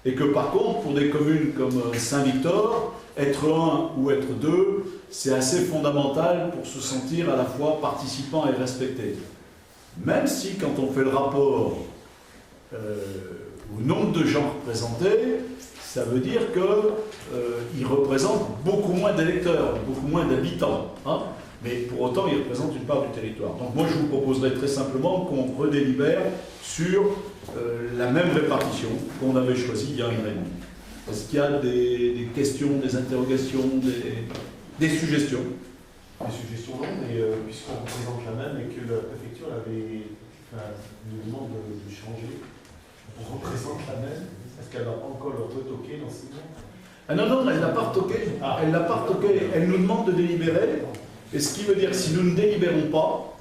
et que par contre, pour des communes comme Saint-Victor, être 1 ou être 2, c'est assez fondamental pour se sentir à la fois participant et respecté. Même si, quand on fait le rapport au nombre de gens représentés, ça veut dire qu'ils représentent beaucoup moins d'électeurs, beaucoup moins d'habitants. Hein, mais pour autant, ils représentent une part du territoire. Donc moi, je vous proposerai très simplement qu'on redélibère sur la même répartition qu'on avait choisie il y a 1 an et demi. Est-ce qu'il y a des questions, des interrogations, des suggestions? Des suggestions non, mais puisqu'on représente la même et que la préfecture nous demande de changer, on représente la même, est-ce qu'elle va pas encore le retoquer dans 6 mois? Ah non, non, elle n'a pas retoqué. Elle n'a pas retoqué. Elle nous demande de délibérer. Et ce qui veut dire que si nous ne délibérons pas,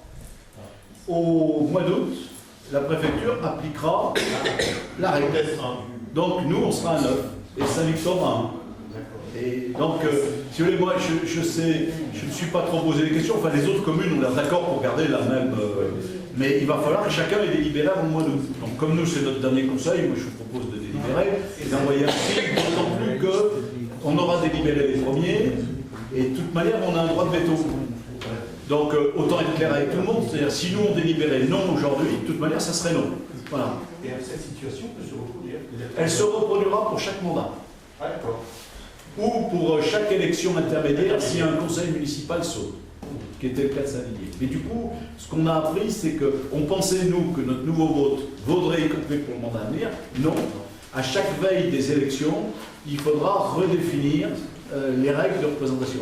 au mois d'août, la préfecture appliquera la règle. Donc nous, on sera à 9. Et Saint-Victor à 1. Et donc, si vous voulez, moi, je sais, je ne suis pas trop posé des questions. Enfin, les autres communes, on est d'accord pour garder la même. Mais il va falloir que chacun ait délibéré avant le mois d'août. Donc, comme nous, c'est notre dernier conseil, moi, je vous propose de délibérer et d'envoyer un signe, d'autant plus qu'on aura délibéré les premiers. Et de toute manière, on a un droit de veto. Donc, autant être clair avec tout le monde. C'est-à-dire, si nous, on délibérait non aujourd'hui, de toute manière, ça serait non. Voilà. Et cette situation peut se reproduire? Elle se reproduira pour chaque mandat. Ah, d'accord. Ou pour chaque élection intermédiaire si un conseil municipal saute, qui était le cas de Saint-Didier. Mais du coup, ce qu'on a appris, c'est qu'on pensait, nous, que notre nouveau vote vaudrait y compris pour le mandat à venir. Non. À chaque veille des élections, il faudra redéfinir les règles de représentation.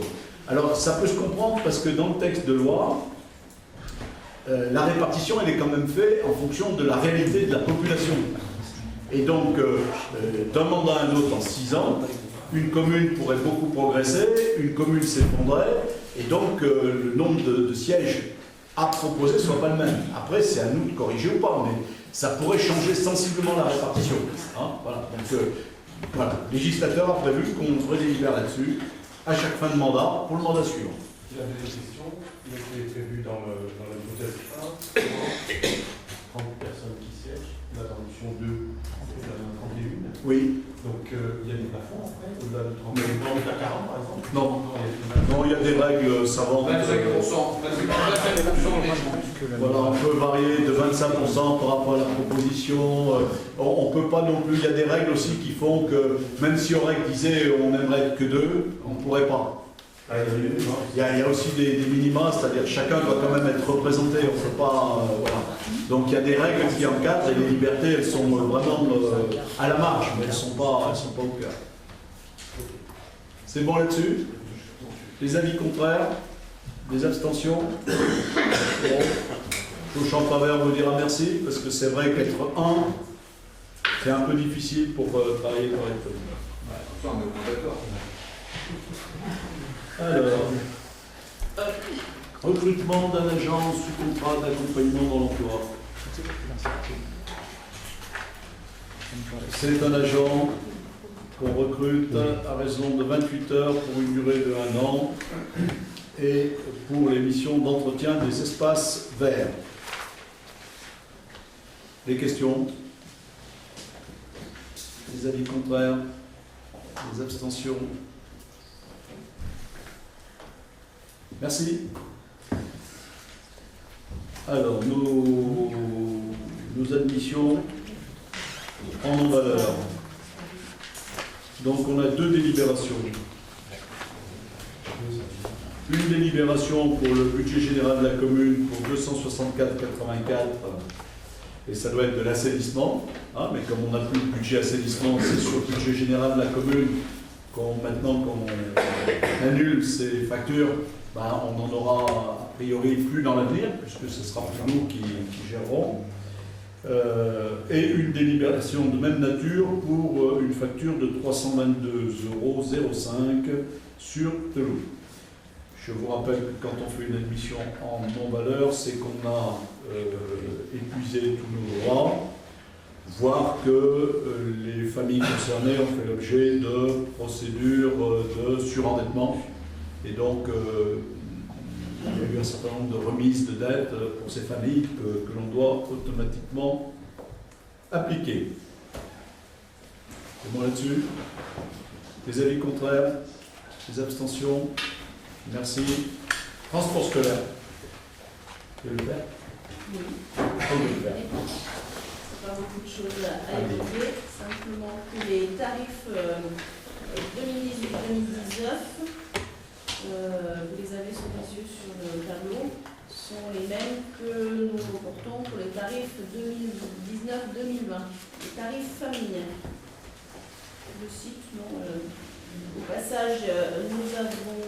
Alors, ça peut se comprendre parce que dans le texte de loi, la répartition, elle est quand même faite en fonction de la réalité de la population. Et donc, d'un mandat à un autre en 6 ans, une commune pourrait beaucoup progresser, une commune s'effondrait, et donc le nombre de sièges à proposer ne soit pas le même. Après, c'est à nous de corriger ou pas, mais ça pourrait changer sensiblement la répartition. Hein, voilà. Donc, voilà. Le législateur a prévu qu'on redélibère là-dessus à chaque fin de mandat pour le mandat suivant. La deuxième question, il était prévu dans la hypothèse 1, 30 personnes qui siègent, la traduction 2, c'est la 31. Oui. Donc il y a des plafonds après, au-delà de 30, au-delà de 40 par exemple? Non. Non, il y a des règles savantes. 25%. Voilà, on peut varier de 25% par rapport à la proposition. On ne peut pas non plus. Il y a des règles aussi qui font que, même si on disait on aimerait être que 2, on ne pourrait pas. Il y a aussi des minima, c'est-à-dire chacun doit quand même être représenté. On ne peut pas. Voilà. Donc il y a des règles qui encadrent et les libertés, elles sont vraiment à la marge, mais elles ne sont pas au cœur. C'est bon là-dessus? Les avis contraires? Des abstentions? Bon. Je chante travers vous dire merci, parce que c'est vrai qu'être 1, c'est un peu difficile pour travailler correctement. Ça, on est d'accord. Alors, recrutement d'un agent sous contrat d'accompagnement dans l'emploi. C'est un agent qu'on recrute à raison de 28 heures pour une durée de 1 an et pour les missions d'entretien des espaces verts. Des questions? Des avis contraires? Des abstentions? Merci. Alors, nos admissions en valeur. Donc, on a 2 délibérations. Une délibération pour le budget général de la commune pour 264,84, et ça doit être de l'assainissement, hein, mais comme on n'a plus le budget assainissement, c'est sur le budget général de la commune maintenant qu'on annule ces factures on n'en aura a priori plus dans l'avenir, puisque ce sera plus nous qui gérerons. Et une délibération de même nature pour une facture de 322,05 € sur Teloup. Je vous rappelle que quand on fait une admission en non-valeur, c'est qu'on a épuisé tous nos droits, voire que les familles concernées ont fait l'objet de procédures de surendettement. Et donc, il y a eu un certain nombre de remises de dettes pour ces familles que l'on doit automatiquement appliquer. C'est bon là-dessus? Des avis contraires? Des abstentions? Merci. Transport scolaire. Tu veux le faire? Oui. On veut le faire. C'est pas beaucoup de choses à évoquer, simplement que les tarifs 2018-2019, vous les avez sous les yeux sur le tableau, sont les mêmes que nous reportons pour les tarifs 2019-2020, les tarifs familiaux. Le site, non. Au passage, nous avons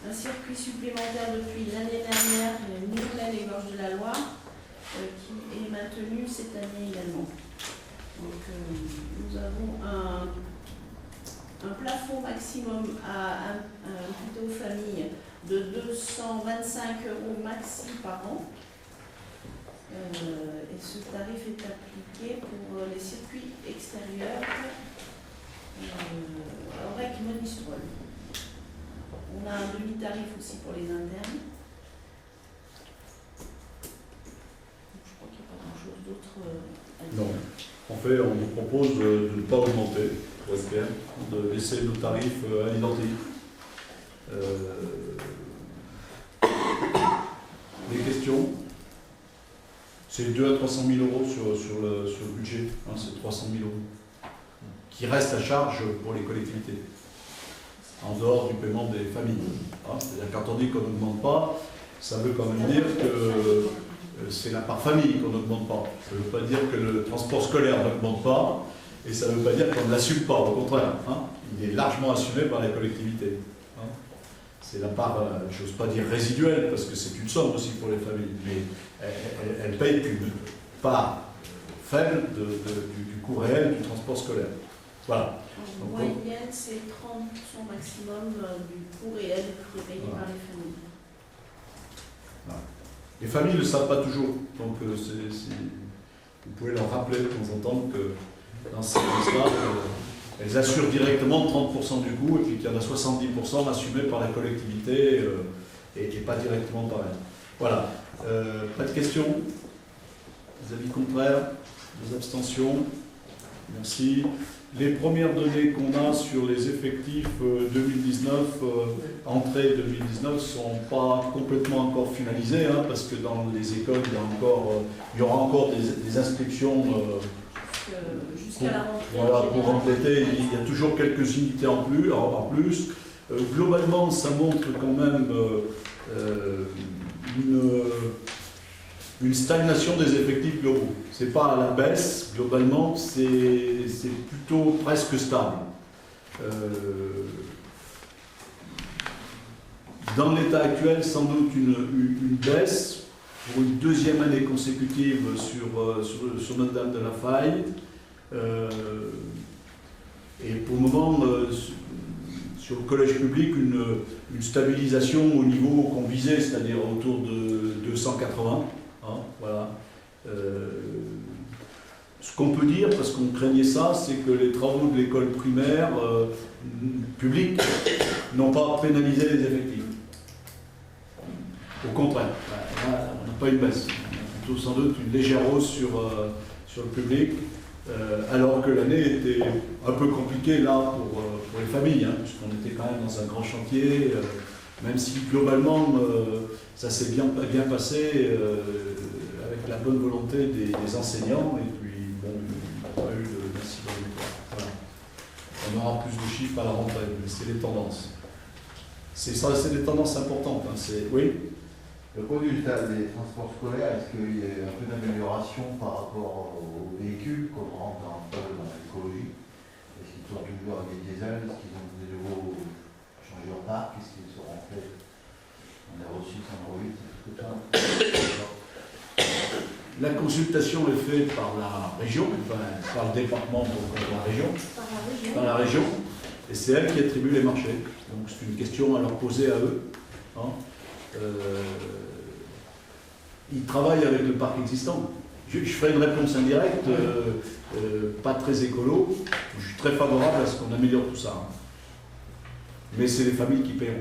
un circuit supplémentaire depuis l'année dernière, les Gorges de la Loire, qui est maintenu cette année également. Donc, nous avons un plafond maximum plutôt aux familles de 225 € maxi par an. Et ce tarif est appliqué pour les circuits extérieurs avec Monistrol. On a un demi-tarif aussi pour les internes. Je crois qu'il n'y a pas grand-chose d'autre à dire. Non. En fait, on vous propose de ne pas augmenter, pour être clair, de laisser nos tarifs à l'identique. Des questions? C'est 200 à 300 000 € sur le budget, hein, c'est 300 000 € qui restent à charge pour les collectivités, en dehors du paiement des familles. Hein. C'est-à-dire quand on dit qu'on n'augmente pas, ça veut quand même dire que c'est la part famille qu'on n'augmente pas. Ça ne veut pas dire que le transport scolaire n'augmente pas, et ça ne veut pas dire qu'on ne l'assume pas, au contraire. Hein. Il est largement assumé par les collectivités. Hein. C'est la part, je n'ose pas dire résiduelle, parce que c'est une somme aussi pour les familles, mais elle paye qu'une part faible du coût réel du transport scolaire. Voilà. En moyenne, c'est 30% maximum du coût réel qui est payé par les familles. Voilà. Les familles ne le savent pas toujours, donc vous pouvez leur rappeler de temps en temps que dans ces services-là, elles assurent directement 30% du coût et puis qu'il y en a 70% assumés par la collectivité et pas directement par elle. Voilà. Pas de questions? Des avis contraires? Des abstentions? Merci. Les premières données qu'on a sur les effectifs 2019, entrée 2019, ne sont pas complètement encore finalisées, hein, parce que dans les écoles, il y aura encore des inscriptions jusqu'à la rentrée. Voilà, pour l'été, il y a toujours quelques unités en plus. Globalement, ça montre quand même une stagnation des effectifs globaux. C'est pas à la baisse, globalement, c'est plutôt presque stable. Dans l'état actuel, sans doute une baisse pour une deuxième année consécutive sur Notre-Dame de la Faille. Et pour le moment, sur le collège public, une stabilisation au niveau qu'on visait, c'est-à-dire autour de 280. Hein, voilà. Ce qu'on peut dire, parce qu'on craignait ça, c'est que les travaux de l'école primaire publique n'ont pas pénalisé les effectifs. Au contraire, on n'a pas une baisse, on a plutôt sans doute une légère hausse sur le public, alors que l'année était un peu compliquée là pour les familles, hein, puisqu'on était quand même dans un grand chantier, même si globalement ça s'est bien passé avec la bonne volonté des enseignants, et puis bon, il n'y a pas eu d'incident. Voilà. On aura plus de chiffres à la rentrée, mais c'est les tendances. C'est ça, c'est des tendances importantes. Hein. Oui. Le point de vue des transports scolaires, est-ce qu'il y a un peu d'amélioration par rapport aux véhicules, qu'on rentre un peu dans l'écologie? Est-ce qu'ils sont toujours avec des diesels? Est-ce qu'ils ont de nouveau changé leur parc? Est-ce qu'ils seront La consultation est faite par la région, enfin, par le département, donc par la région. Par la région. Et c'est elle qui attribue les marchés. Donc c'est une question à leur poser à eux. Hein. Ils travaillent avec le parc existant. Je ferai une réponse indirecte, pas très écolo. Je suis très favorable à ce qu'on améliore tout ça. Mais c'est les familles qui paieront.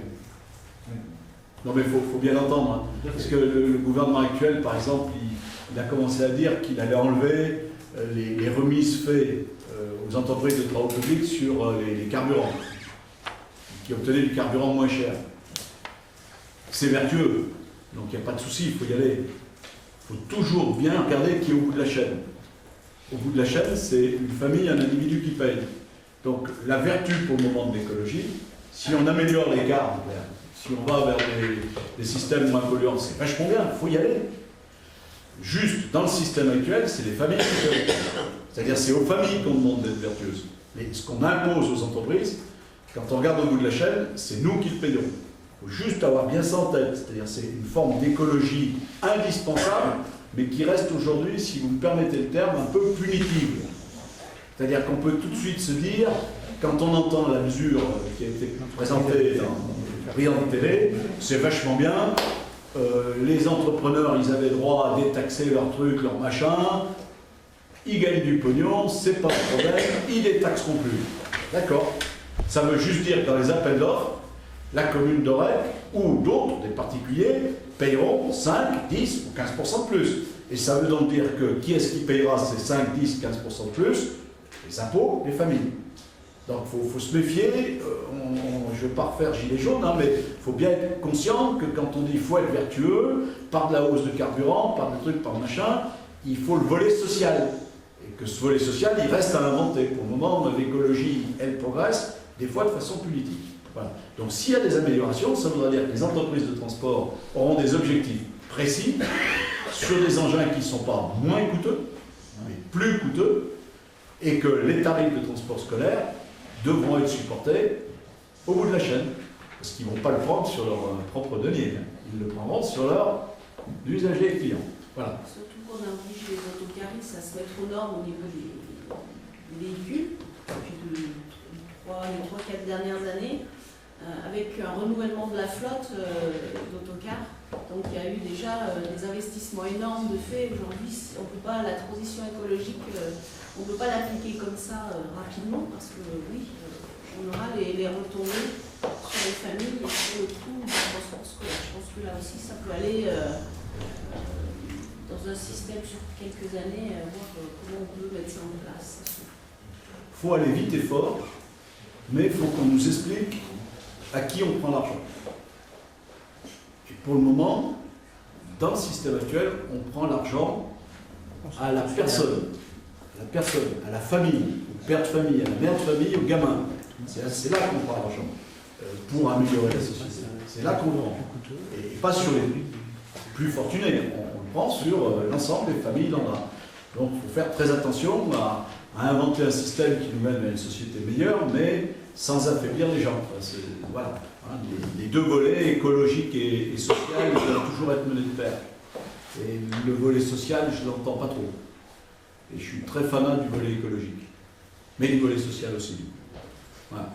Non mais il faut bien l'entendre. Hein. Parce que le gouvernement actuel, par exemple, il a commencé à dire qu'il allait enlever les remises faites aux entreprises de travaux publics sur les carburants, qui obtenaient du carburant moins cher. C'est vertueux, donc il n'y a pas de souci, il faut y aller. Il faut toujours bien regarder qui est au bout de la chaîne. Au bout de la chaîne, c'est une famille, un individu qui paye. Donc la vertu pour le moment de l'écologie, si on améliore l'écart, si on va vers des systèmes moins polluants, c'est vachement bien, il faut y aller. Juste, dans le système actuel, c'est les familles qui payent. C'est-à-dire c'est aux familles qu'on demande d'être vertueuses. Mais ce qu'on impose aux entreprises, quand on regarde au bout de la chaîne, c'est nous qui le payons. Il faut juste avoir bien ça en tête. C'est-à-dire c'est une forme d'écologie indispensable, mais qui reste aujourd'hui, si vous me permettez le terme, un peu punitive. C'est-à-dire qu'on peut tout de suite se dire, quand on entend la mesure qui a été présentée dans brillante télé, c'est vachement bien. Les entrepreneurs, ils avaient droit à détaxer leurs trucs, leurs machins. Ils gagnent du pognon, c'est pas de problème, ils détaxeront plus. D'accord. Ça veut juste dire que dans les appels d'offres, la commune d'Aurec ou d'autres, des particuliers, payeront 5, 10 ou 15% de plus. Et ça veut donc dire que qui est-ce qui payera ces 5, 10, 15% de plus? Les impôts, les familles. Donc il faut se méfier, je ne veux pas refaire gilet jaune, hein, mais il faut bien être conscient que quand on dit qu'il faut être vertueux, par de la hausse de carburant, par des trucs, par machin, il faut le volet social. Et que ce volet social, il reste à inventer. Pour le moment, l'écologie, elle progresse, des fois de façon politique. Voilà. Donc s'il y a des améliorations, ça voudra dire que les entreprises de transport auront des objectifs précis sur des engins qui ne sont pas moins coûteux, mais plus coûteux, et que les tarifs de transport scolaire devront être supportés au bout de la chaîne, parce qu'ils ne vont pas le prendre sur leur propre denier, ils le prendront sur leur usagers et clients. Voilà. Surtout qu'on oblige les autocaristes à se mettre aux normes au niveau des véhicules, depuis les 3-4 dernières années, avec un renouvellement de la flotte d'autocars. Donc il y a eu déjà des investissements énormes de fait. Aujourd'hui, on ne peut pas, la transition écologique, on ne peut pas l'appliquer comme ça rapidement, parce que oui, on aura les retombées sur les familles et sur le coût du transport scolaire. Je pense que là aussi, ça peut aller dans un système sur quelques années, voir comment on peut mettre ça en place. Il faut aller vite et fort, mais il faut qu'on nous explique à qui on prend l'argent. Et pour le moment, dans le système actuel, on prend l'argent à la personne, à la famille, au père de famille, à la mère de famille, au gamin. C'est là qu'on prend l'argent pour améliorer la société. C'est là qu'on le prend. Et pas sur les plus fortunés. On le prend sur l'ensemble des familles lambda. Donc il faut faire très attention à inventer un système qui nous mène à une société meilleure, mais sans affaiblir les gens. Enfin, voilà. Hein, les deux volets, écologique et social, ils doivent toujours être menés de pair. Et le volet social, je ne l'entends pas trop. Et je suis très fanat du volet écologique. Mais du volet social aussi. Voilà.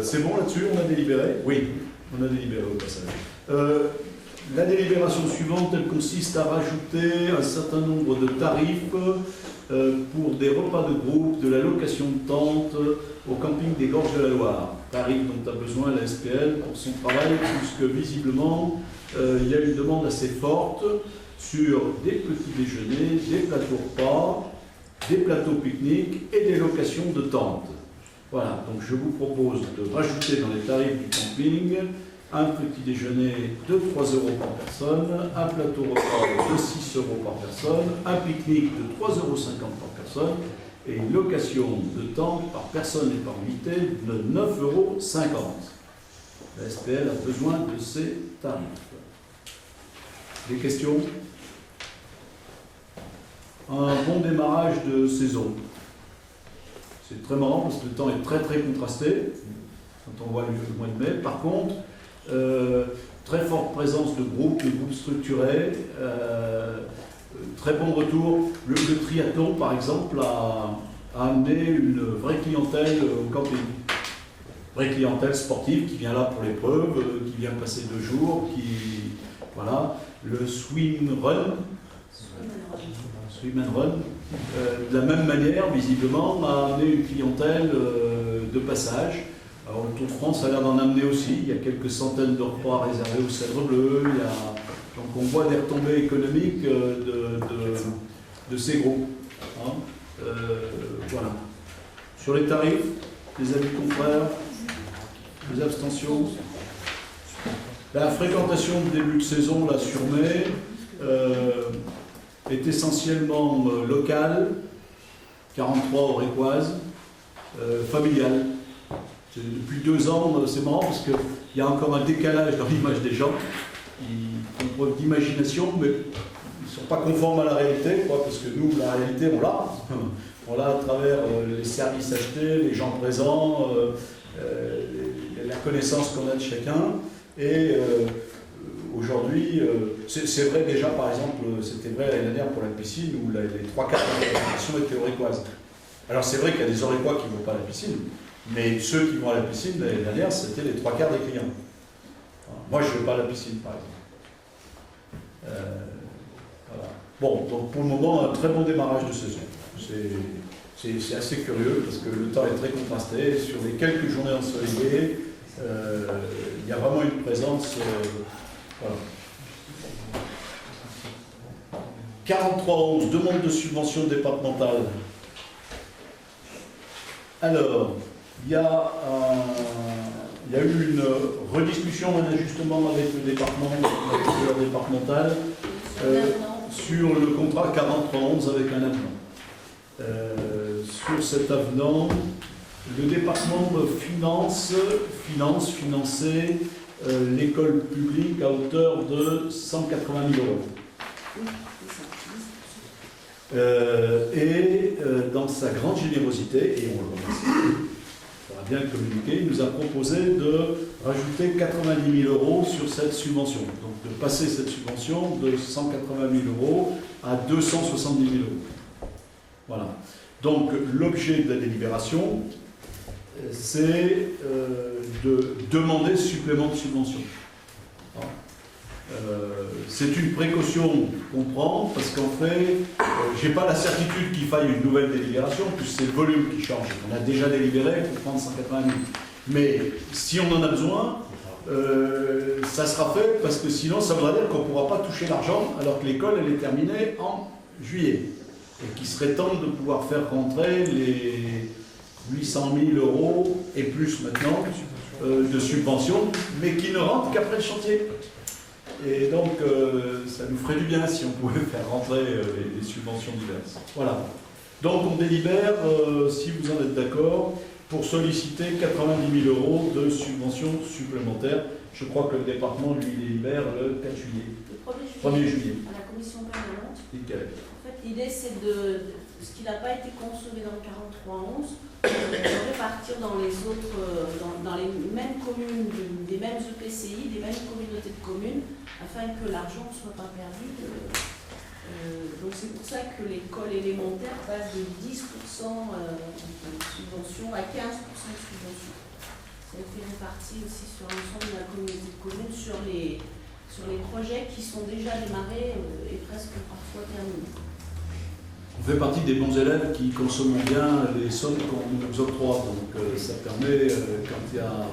C'est bon là-dessus, on a délibéré? Oui, on a délibéré au passage. La délibération suivante, elle consiste à rajouter un certain nombre de tarifs pour des repas de groupe, de la location de tentes au camping des Gorges de la Loire. Tarif dont a besoin la SPL pour son travail, puisque visiblement il y a une demande assez forte sur des petits déjeuners, des plateaux repas, des plateaux pique-nique et des locations de tentes. Voilà, donc je vous propose de rajouter dans les tarifs du camping un petit déjeuner de 3 € par personne, un plateau repas de 6 € par personne, un pique-nique de 3,50 € par personne et une location de tente par personne et par unité de 9,50 €. La SPL a besoin de ces tarifs. Des questions? Un bon démarrage de saison. C'est très marrant parce que le temps est très très contrasté quand on voit le mois de mai. Par contre, très forte présence de groupes structurés, très bon retour. Le triathlon, par exemple, a amené une vraie clientèle au camping. Vraie clientèle sportive qui vient là pour l'épreuve, qui vient passer 2 jours, voilà. Le swim and run, de la même manière, visiblement, a amené une clientèle de passage. Alors, le Tour de France a l'air d'en amener aussi. Il y a quelques centaines de repas réservés au Cèdre Bleu. Donc on voit des retombées économiques de ces groupes. Hein. Voilà. Sur les tarifs, les avis confrères, les abstentions. La fréquentation de début de saison, là, sur mai, est essentiellement locale, 43 aurécoise, familiale. Depuis 2 ans, c'est marrant parce qu'il y a encore un décalage dans l'image des gens. Ils font preuve d'imagination, mais ils ne sont pas conformes à la réalité, quoi, parce que nous, la réalité, on l'a. On l'a à travers les services achetés, les gens présents, la connaissance qu'on a de chacun. Et aujourd'hui, c'est vrai déjà, par exemple, c'était vrai l'année dernière pour la piscine, où les 3/4 de la population étaient aurécoises. Alors c'est vrai qu'il y a des aurécois qui ne vont pas à la piscine, mais ceux qui vont à la piscine, l'année dernière, c'était les 3/4 des clients. Moi, je ne vais pas à la piscine, par exemple. Voilà. Bon, donc pour le moment, un très bon démarrage de saison. C'est assez curieux, parce que le temps est très contrasté. Sur les quelques journées ensoleillées, il y a vraiment une présence. Voilà. 43-11, demande de subvention départementale. Alors, il y a eu une rediscussion, un ajustement avec le département, avec le départemental, sur le contrat 43-11 avec un avenant. Sur cet avenant, le département finançait l'école publique à hauteur de 180 000 €. Dans sa grande générosité, et on le remercie, ça va bien le communiquer, il nous a proposé de rajouter 90 000 € sur cette subvention. Donc de passer cette subvention de 180 000 € à 270 000 €. Voilà. Donc l'objet de la délibération, c'est de demander supplément de subvention. C'est une précaution qu'on prend parce qu'en fait, j'ai pas la certitude qu'il faille une nouvelle délibération, puisque c'est le volume qui change. On a déjà délibéré pour prendre 180 000. Mais si on en a besoin, ça sera fait parce que sinon ça voudra dire qu'on ne pourra pas toucher l'argent alors que l'école elle est terminée en juillet. Et qu'il serait temps de pouvoir faire rentrer les 800 000 € et plus maintenant de subventions, mais qui ne rentrent qu'après le chantier. Et donc, ça nous ferait du bien si on pouvait faire rentrer les subventions diverses. Voilà. Donc, on délibère, si vous en êtes d'accord, pour solliciter 90 000 € de subventions supplémentaires. Je crois que le département, lui, délibère le 4 juillet. Le 1er juillet. À la commission permanente. Nickel. En fait, l'idée, c'est de ce qui n'a pas été consommé dans le 43-11, de répartir dans les autres, dans les mêmes communes, des mêmes EPCI, des mêmes communautés de communes, afin que l'argent ne soit pas perdu. Donc c'est pour ça que l'école élémentaire passe de 10% de subvention à 15% de subvention. Ça a été réparti aussi sur l'ensemble de la communauté de communes, sur les projets qui sont déjà démarrés et presque parfois terminés. On fait partie des bons élèves qui consomment bien les sommes qu'on nous octroie. Donc ça permet, quand il y a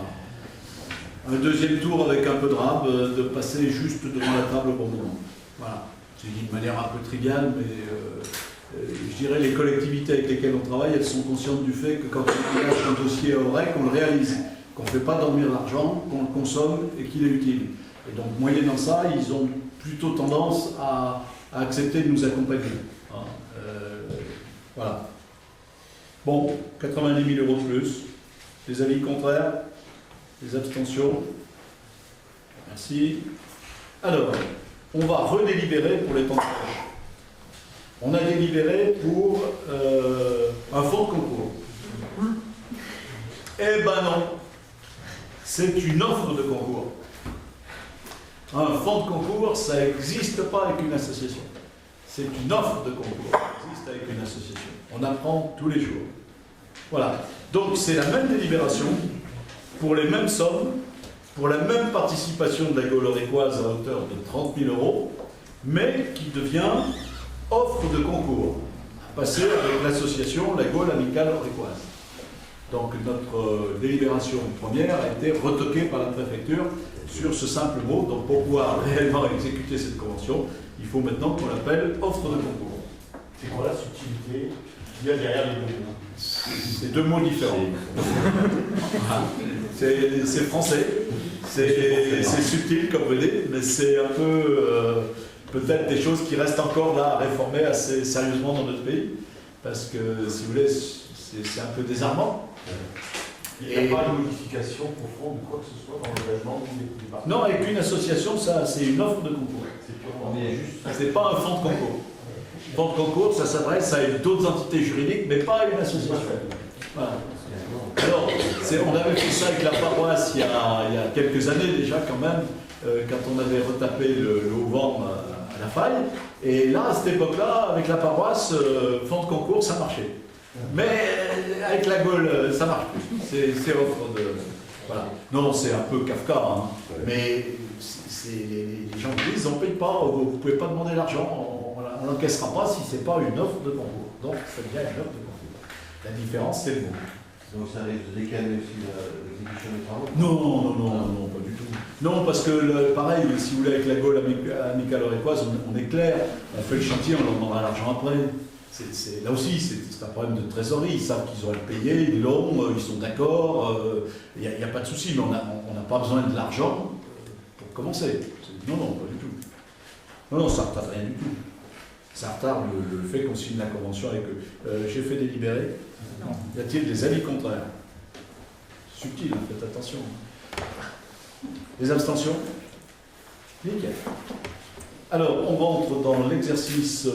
un deuxième tour avec un peu de rab, de passer juste devant la table au bon moment. Voilà. C'est dit de manière un peu triviale, mais je dirais les collectivités avec lesquelles on travaille, elles sont conscientes du fait que quand on lâche un dossier à OREC, on le réalise. Qu'on ne fait pas dormir l'argent, qu'on le consomme et qu'il est utile. Et donc, moyennant ça, ils ont plutôt tendance à accepter de nous accompagner. Voilà. Bon, 90 000 € de plus. Les avis contraires? Les abstentions? Merci. Alors, on va redélibérer pour les temps proches. On a délibéré pour un fonds de concours. Eh ben non, c'est une offre de concours. Un fonds de concours, ça n'existe pas avec une association. C'est une offre de concours qui existe avec une association. On apprend tous les jours. Voilà. Donc c'est la même délibération, pour les mêmes sommes, pour la même participation de la Gaule orécoise à hauteur de 30 000 €, mais qui devient offre de concours, à passer avec l'association La Gaule Amicale Orécoise. Donc notre délibération première a été retoquée par la préfecture sur ce simple mot. Donc pour pouvoir réellement exécuter cette convention, il faut maintenant qu'on l'appelle offre de concours. C'est quoi la subtilité qu'il y a derrière les deux mots? C'est deux mots différents. C'est français, c'est subtil comme vous dites, mais c'est un peu peut-être des choses qui restent encore là à réformer assez sérieusement dans notre pays, parce que si vous voulez, c'est un peu désarmant. Il n'y a pas de modification profonde de quoi que ce soit dans l'engagement du parti. Non, avec une association, ça c'est une offre de concours. C'est pas un fonds de concours. Fonds de concours, ça s'adresse à d'autres entités juridiques, mais pas à une association. Voilà. Alors, on avait fait ça avec la paroisse il y a quelques années déjà quand même, quand on avait retapé le haut-vent à la faille. Et là, à cette époque-là, avec la paroisse, fonds de concours, ça marchait. Mais avec la Gaule, ça marche plus. C'est offre de... Voilà. Non, c'est un peu Kafka, hein. Mais les gens disent, on ne paye pas, vous ne pouvez pas demander l'argent, on n'encaissera pas si ce n'est pas une offre de concours. Donc, ça devient une offre de concours. La différence, c'est le mot. Donc ça risque de décaler aussi l'exécution des travaux? Non, pas du tout. Non, parce que, pareil, si vous voulez, avec la Gaule Amicale Orécoise, on est clair, on fait le chantier, on leur demandera l'argent après. Là aussi, c'est un problème de trésorerie. Ils savent qu'ils auraient payé, ils l'ont, ils sont d'accord, il n'y a pas de souci, mais on n'a pas besoin de l'argent pour commencer. Non, pas du tout. Non, ça ne retarde rien du tout. Ça retarde le fait qu'on signe la convention avec eux. J'ai fait délibérer. Y a-t-il des avis contraires? Subtil, hein, faites attention. Les abstentions? Nickel. Alors, on rentre dans l'exercice...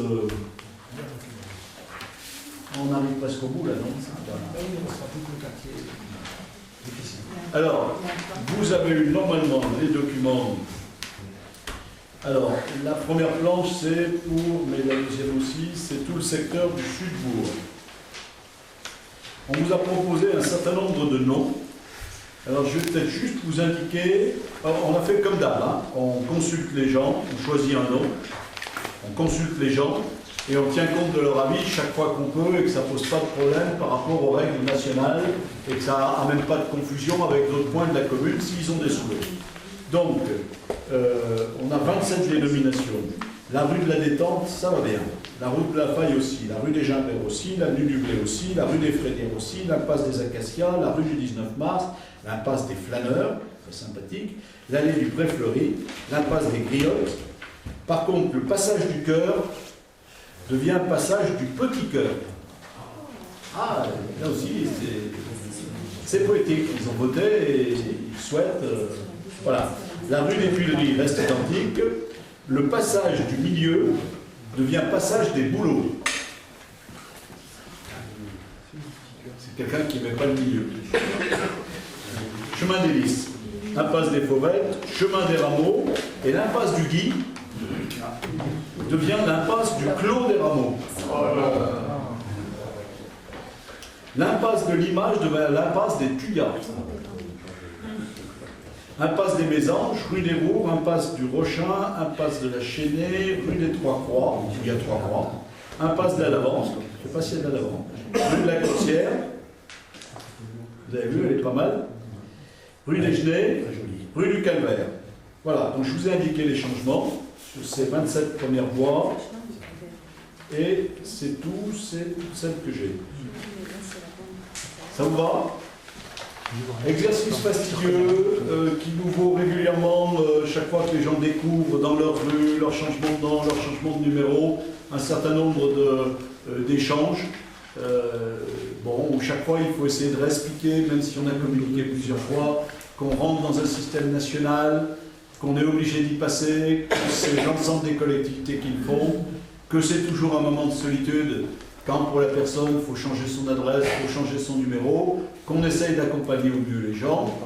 on arrive presque au bout, là, non? Alors, vous avez eu normalement les documents. Alors, la première planche, c'est pour, mais la deuxième aussi, c'est tout le secteur du Sud-Bourg. On vous a proposé un certain nombre de noms. Alors, je vais peut-être juste vous indiquer. Alors, on a fait comme d'hab, hein. On consulte les gens, on choisit un nom, on consulte les gens et on tient compte de leur avis chaque fois qu'on peut et que ça ne pose pas de problème par rapport aux règles nationales et que ça n'amène pas de confusion avec d'autres points de la commune s'ils ont des souhaits. Donc, on a 27 dénominations. La rue de la Détente, ça va bien. La rue de la Faille aussi, la rue des Gimbert aussi, l'avenue du Blé aussi, la rue des Frédérics aussi, l'impasse des Acacias, la rue du 19 mars, l'impasse des Flâneurs, très sympathique, l'allée du Pré-Fleuri, l'impasse des Griottes. Par contre, le passage du Cœur devient le passage du Petit Cœur. Ah, là aussi, c'est poétique. Ils ont voté et ils souhaitent... voilà. La rue des Tuileries reste identique. Le passage du milieu devient passage des Bouleaux. C'est quelqu'un qui ne met pas le milieu. Chemin des Lys, impasse des Fauvettes, chemin des Rameaux, et l'impasse du Guy devient l'impasse du Clos des Rameaux. L'impasse de l'Image devient l'impasse des Tuyas. Impasse des Mésanges, rue des Rours, impasse du Rochin, impasse de la Chênée, rue des Trois-Croix, il y a Trois-Croix, impasse de la Lavance, je ne sais pas si il y a de la Lavance, rue de la Cossière, vous avez vu, elle est pas mal, rue des Genêts, rue du Calvaire. Voilà, donc je vous ai indiqué les changements sur ces 27 premières voies, et c'est tout, c'est celle que j'ai. Ça vous va? Exercice fastidieux qui nous vaut régulièrement, chaque fois que les gens découvrent dans leur rue, leur changement de nom, leur changement de numéro, un certain nombre d'échanges. Bon, où chaque fois il faut essayer de réexpliquer, même si on a communiqué plusieurs fois, qu'on rentre dans un système national, qu'on est obligé d'y passer, que c'est l'ensemble des collectivités qui le font, que c'est toujours un moment de solitude quand pour la personne, il faut changer son adresse, il faut changer son numéro, qu'on essaye d'accompagner au mieux les gens,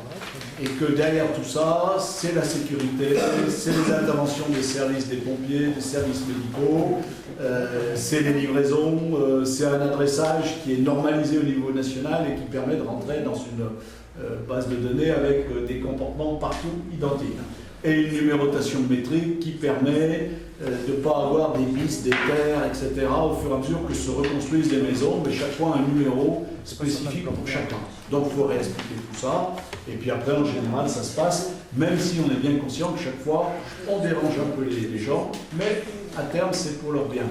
et que derrière tout ça, c'est la sécurité, c'est les interventions des services des pompiers, des services médicaux, c'est les livraisons, c'est un adressage qui est normalisé au niveau national et qui permet de rentrer dans une base de données avec des comportements partout identiques. Et une numérotation métrique qui permet de ne pas avoir des bis, des terres, etc. au fur et à mesure que se reconstruisent les maisons, mais chaque fois un numéro spécifique pour chacun. Donc il faut réexpliquer tout ça, et puis après en général ça se passe, même si on est bien conscient que chaque fois on dérange un peu les gens, mais à terme c'est pour leur bien.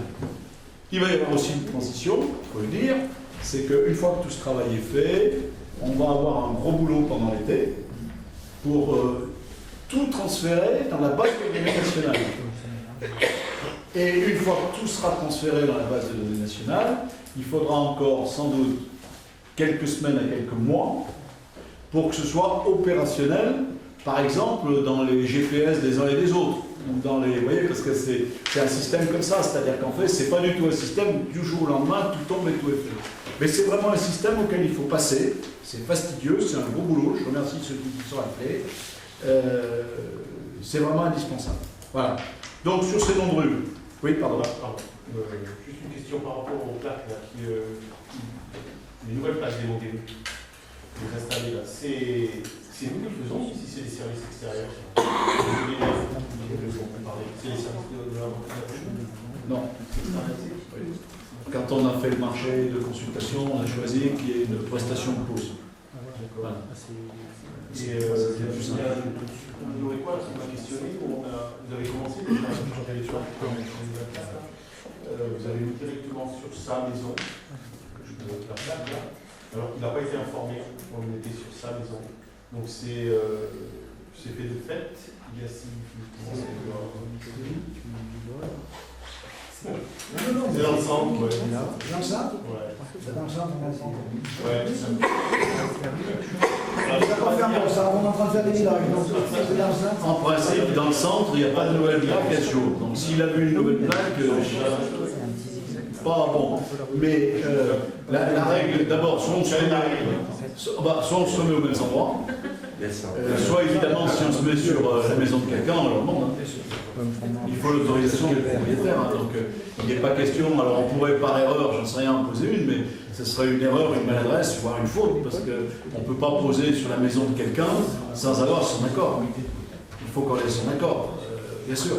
Il va y avoir aussi une transition, il faut le dire, c'est qu'une fois que tout ce travail est fait, on va avoir un gros boulot pendant l'été pour tout transférer dans la base de données nationale. Et une fois que tout sera transféré dans la base de données nationale, il faudra encore sans doute quelques semaines à quelques mois pour que ce soit opérationnel, par exemple dans les GPS des uns et des autres. Ou dans les, vous voyez, parce que c'est un système comme ça, c'est-à-dire qu'en fait, c'est pas du tout un système où du jour au lendemain, tout tombe et tout est fait. Mais c'est vraiment un système auquel il faut passer, c'est fastidieux, c'est un gros boulot, je remercie ceux qui sont appelés. C'est vraiment indispensable. Voilà. Donc sur ces noms de rue. Oui, pardon. Juste une question par rapport aux plaques là, les nouvelles plaques démontées, les installées là, c'est nous qui le faisons ou si c'est les services extérieurs? C'est les services de la Non. Quand on a fait le marché de consultation, on a choisi qu'il y ait une prestation de pause. Voilà. Et vous aurez quoi? On m'a questionné, vous avez commencé déjà vous avez mis directement sur sa maison, la plaque là. Alors il n'a pas été informé quand on était sur sa maison. Donc c'est fait de fait, il y a c'est dans le centre, ouais. Dans le centre? Ouais. C'est dans le centre, dans le centre. Ouais, On est en train de faire des miracles. C'est dans le centre. En principe, dans le centre, il n'y a pas de nouvelle plaque à ce jour. Donc s'il a vu une nouvelle plaque, pas bon. Mais la règle, d'abord, soit on se remet aux mêmes endroits, soit évidemment, si on se met sur la maison de quelqu'un, on leur demande. Il faut l'autorisation du propriétaire. Donc il n'est pas question, alors on pourrait par erreur, j'en sais rien, en poser une, mais ce serait une erreur, une maladresse, voire une faute, parce qu'on ne peut pas poser sur la maison de quelqu'un sans avoir son accord. Il faut qu'on ait son accord, bien sûr.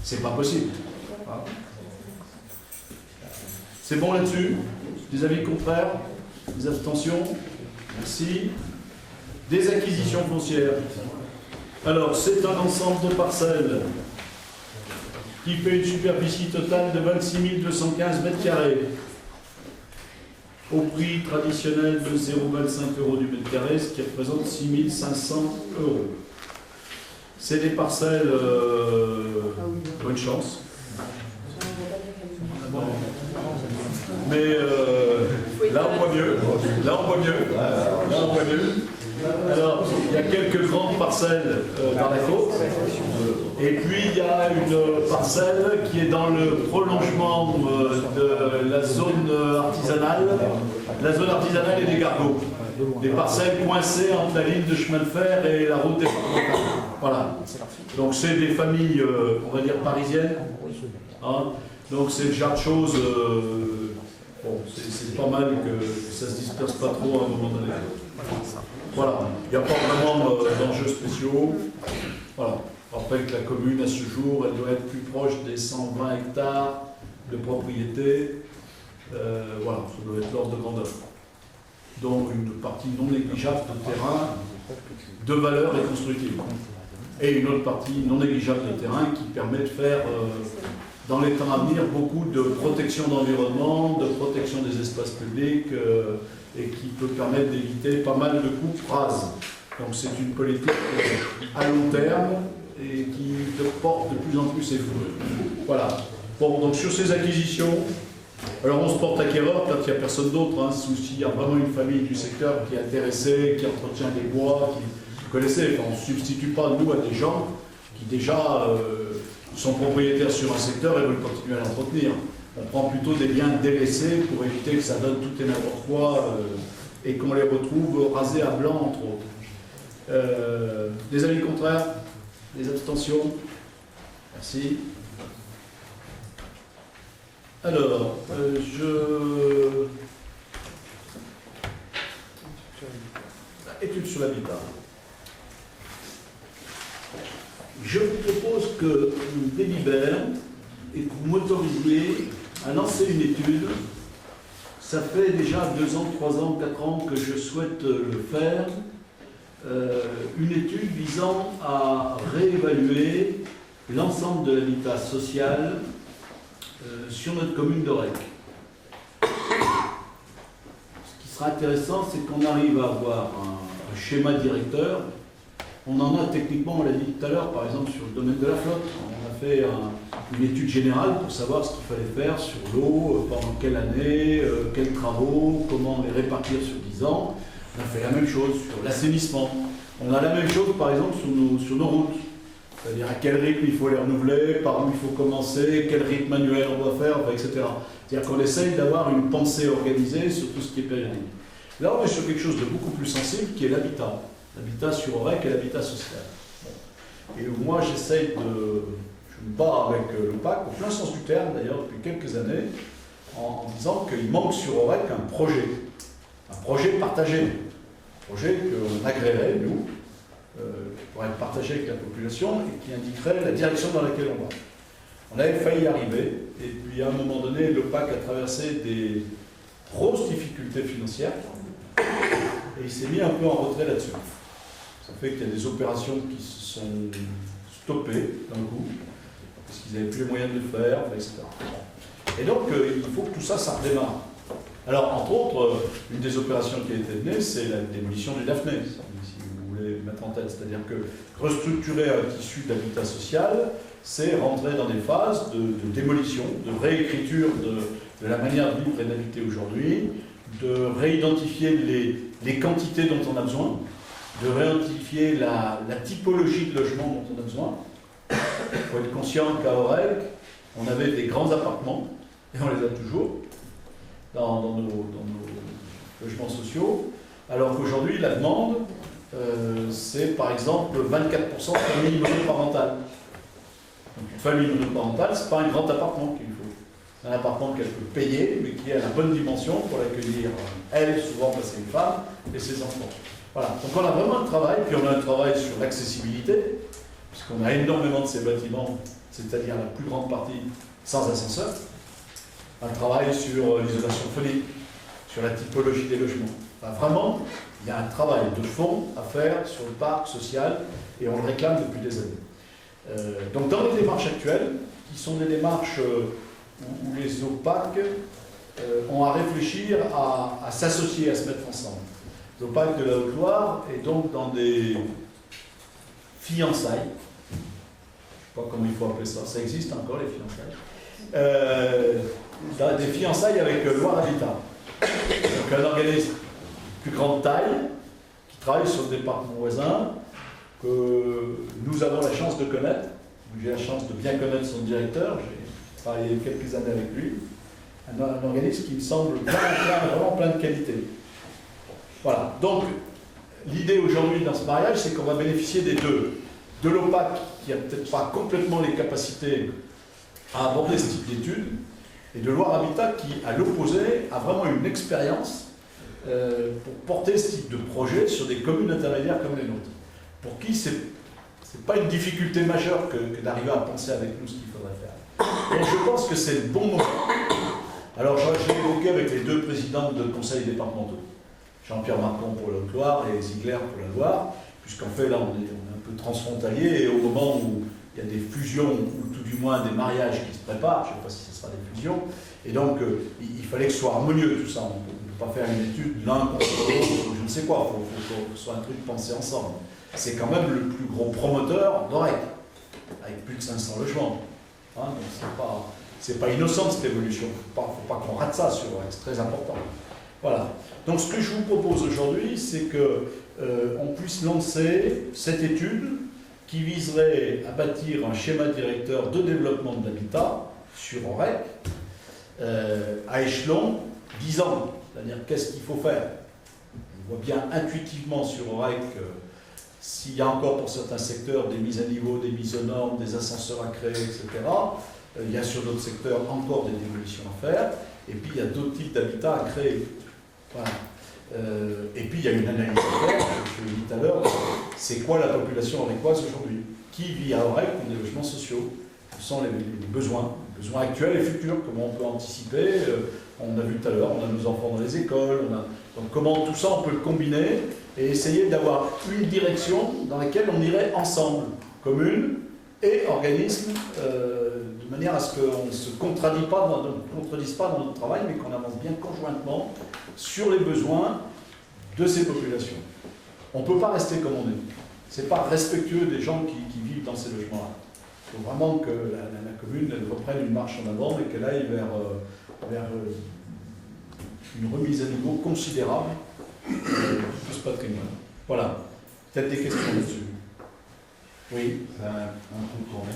C'est pas possible. Voilà. C'est bon là-dessus? Des avis contraires? Des abstentions? Merci. Des acquisitions foncières. Alors, c'est un ensemble de parcelles qui fait une superficie totale de 26 215 m², au prix traditionnel de 0,25 € du mètre carré, ce qui représente 6 500 €. C'est des parcelles, bonne chance. Mais là on voit mieux, là on voit mieux, là on voit mieux. Alors, il y a quelques grandes parcelles dans la côte, et puis il y a une parcelle qui est dans le prolongement de la zone artisanale. La zone artisanale et des gargots. Des parcelles coincées entre la ligne de chemin de fer et la route départementale. Voilà. Donc c'est des familles, on va dire, parisiennes. Hein. Donc c'est le genre de choses, bon, c'est pas mal que ça se disperse pas trop à un moment donné. Voilà, il n'y a pas vraiment d'enjeux spéciaux. Voilà. Je rappelle que la commune, à ce jour, elle doit être plus proche des 120 hectares de propriété. Voilà, ça doit être l'ordre de grandeur. Donc une partie non négligeable de terrain de valeur et constructive. Et une autre partie non négligeable de terrain qui permet de faire, dans les temps à venir, beaucoup de protection d'environnement, de protection des espaces publics, et qui peut permettre d'éviter pas mal de coupes rases. Donc c'est une politique à long terme et qui porte de plus en plus ses fruits. Voilà. Bon, donc sur ces acquisitions, alors on se porte acquéreur quand il n'y a personne d'autre, hein, s'il y a vraiment une famille du secteur qui est intéressée, qui entretient des bois, qui vous connaissez, enfin, on ne substitue pas nous à des gens qui déjà sont propriétaires sur un secteur et veulent continuer à l'entretenir. On prend plutôt des biens délaissés pour éviter que ça donne tout et n'importe quoi et qu'on les retrouve rasés à blanc, entre autres. Des avis contraires? Des abstentions? Merci. Alors, étude sur l'habitat. Je vous propose que nous délibérions et que vous m'autorisiez à lancer une étude. Ça fait déjà 2 ans, 3 ans, 4 ans que je souhaite le faire. Une étude visant à réévaluer l'ensemble de l'habitat social sur notre commune d'Aurec. Ce qui sera intéressant, c'est qu'on arrive à avoir un schéma directeur. On en a techniquement, on l'a dit tout à l'heure, par exemple sur le domaine de la flotte. On a fait une étude générale pour savoir ce qu'il fallait faire sur l'eau, pendant quelle année, quels travaux, comment les répartir sur 10 ans. On a fait la même chose sur l'assainissement. On a la même chose, par exemple, sur nos routes. C'est-à-dire à quel rythme il faut les renouveler, par où il faut commencer, quel rythme annuel on doit faire, etc. C'est-à-dire qu'on essaye d'avoir une pensée organisée sur tout ce qui est périodique. Là, on est sur quelque chose de beaucoup plus sensible, qui est l'habitat. L'habitat sur Aurec et l'habitat social. Bon. Et moi, j'essaye de... Je me bats avec l'OPAC, au plein sens du terme, d'ailleurs, depuis quelques années, en disant qu'il manque sur Aurec un projet partagé. Un projet qu'on agréerait, nous, qui pourrait être partagé avec la population et qui indiquerait la direction dans laquelle on va. On avait failli y arriver, et puis à un moment donné, l'OPAC a traversé des grosses difficultés financières, et il s'est mis un peu en retrait là-dessus. Ça fait qu'il y a des opérations qui se sont stoppées d'un coup, parce qu'ils n'avaient plus les moyens de le faire, etc. Et donc, il faut que tout ça, ça redémarre. Alors, entre autres, une des opérations qui a été menée, c'est la démolition du Daphné, si vous voulez mettre en tête. C'est-à-dire que restructurer un tissu d'habitat social, c'est rentrer dans des phases de démolition, de réécriture de la manière de vivre et d'habiter aujourd'hui, de réidentifier les quantités dont on a besoin, de réidentifier la typologie de logement dont on a besoin. Il faut être conscient qu'à Aurec, on avait des grands appartements, et on les a toujours, dans nos logements sociaux, alors qu'aujourd'hui, la demande, c'est par exemple 24% de famille monoparentale. Donc une famille monoparentale, ce n'est pas un grand appartement qu'il faut. C'est un appartement qu'elle peut payer, mais qui a la bonne dimension pour l'accueillir, elle, souvent parce que c'est une femme, et ses enfants. Voilà. Donc on a vraiment un travail, puis on a un travail sur l'accessibilité, puisqu'on a énormément de ces bâtiments, c'est-à-dire la plus grande partie sans ascenseur. Un travail sur l'isolation phonique, sur la typologie des logements. Enfin, vraiment, il y a un travail de fond à faire sur le parc social, et on le réclame depuis des années. Donc dans les démarches actuelles, qui sont des démarches où les OPAC ont à réfléchir à s'associer, à se mettre ensemble. L'OPAC de la Haute-Loire est donc dans des fiançailles. Je ne sais pas comment il faut appeler ça. Ça existe encore, les fiançailles. Dans des fiançailles avec Loire Habitat. Donc un organisme de plus grande taille qui travaille sur le département voisin, que nous avons la chance de connaître. J'ai la chance de bien connaître son directeur. J'ai travaillé quelques années avec lui. Un organisme qui me semble vraiment plein de qualités. Voilà. Donc, l'idée aujourd'hui dans ce mariage, c'est qu'on va bénéficier des deux. De l'OPAC, qui n'a peut-être pas complètement les capacités à aborder ce type d'études, et de Loire Habitat, qui, à l'opposé, a vraiment une expérience pour porter ce type de projet sur des communes intermédiaires comme les nôtres. Pour qui c'est pas une difficulté majeure que d'arriver à penser avec nous ce qu'il faudrait faire. Donc je pense que c'est le bon moment. Alors j'ai évoqué avec les deux présidents de conseils départementaux, Jean-Pierre Marcon pour la Haute-Loire et Ziegler pour la Loire, puisqu'en fait là on est un peu transfrontalier, et au moment où il y a des fusions, ou tout du moins des mariages qui se préparent, je ne sais pas si ce sera des fusions, et donc il fallait que ce soit harmonieux tout ça. On ne peut pas faire une étude l'un contre l'autre, je ne sais quoi, il faut que ce soit un truc pensé ensemble. C'est quand même le plus gros promoteur d'Aurec, avec plus de 500 logements. Hein, donc c'est pas innocent cette évolution, il ne faut pas qu'on rate ça sur Aurec, c'est très important. Voilà. Donc ce que je vous propose aujourd'hui, c'est qu'on puisse lancer cette étude qui viserait à bâtir un schéma directeur de développement de l'habitat sur Aurec, à échelon 10 ans. C'est-à-dire, qu'est-ce qu'il faut faire? On voit bien intuitivement sur OREC s'il y a encore pour certains secteurs des mises à niveau, des mises aux normes, des ascenseurs à créer, etc. Il y a sur d'autres secteurs encore des démolitions à faire. Et puis, il y a d'autres types d'habitats à créer. Voilà. Et puis, il y a une analyse à faire, je l'ai dit tout à l'heure, c'est quoi la population auricoise aujourd'hui? Qui vit à Aurec pour des logements sociaux? Ce sont les besoins actuels et futurs, comment on peut anticiper. On a vu tout à l'heure, on a nos enfants dans les écoles, donc comment tout ça on peut le combiner et essayer d'avoir une direction dans laquelle on irait ensemble, commune et organisme, de manière à ce qu'on ne se contredise pas dans notre travail, mais qu'on avance bien conjointement sur les besoins de ces populations. On ne peut pas rester comme on est. Ce n'est pas respectueux des gens qui vivent dans ces logements-là. Il faut vraiment que la commune elle reprenne une marche en avant et qu'elle aille vers une remise à niveau considérable de tout ce patrimoine. Voilà. Peut-être des questions là-dessus. Oui. C'est un coup tourné.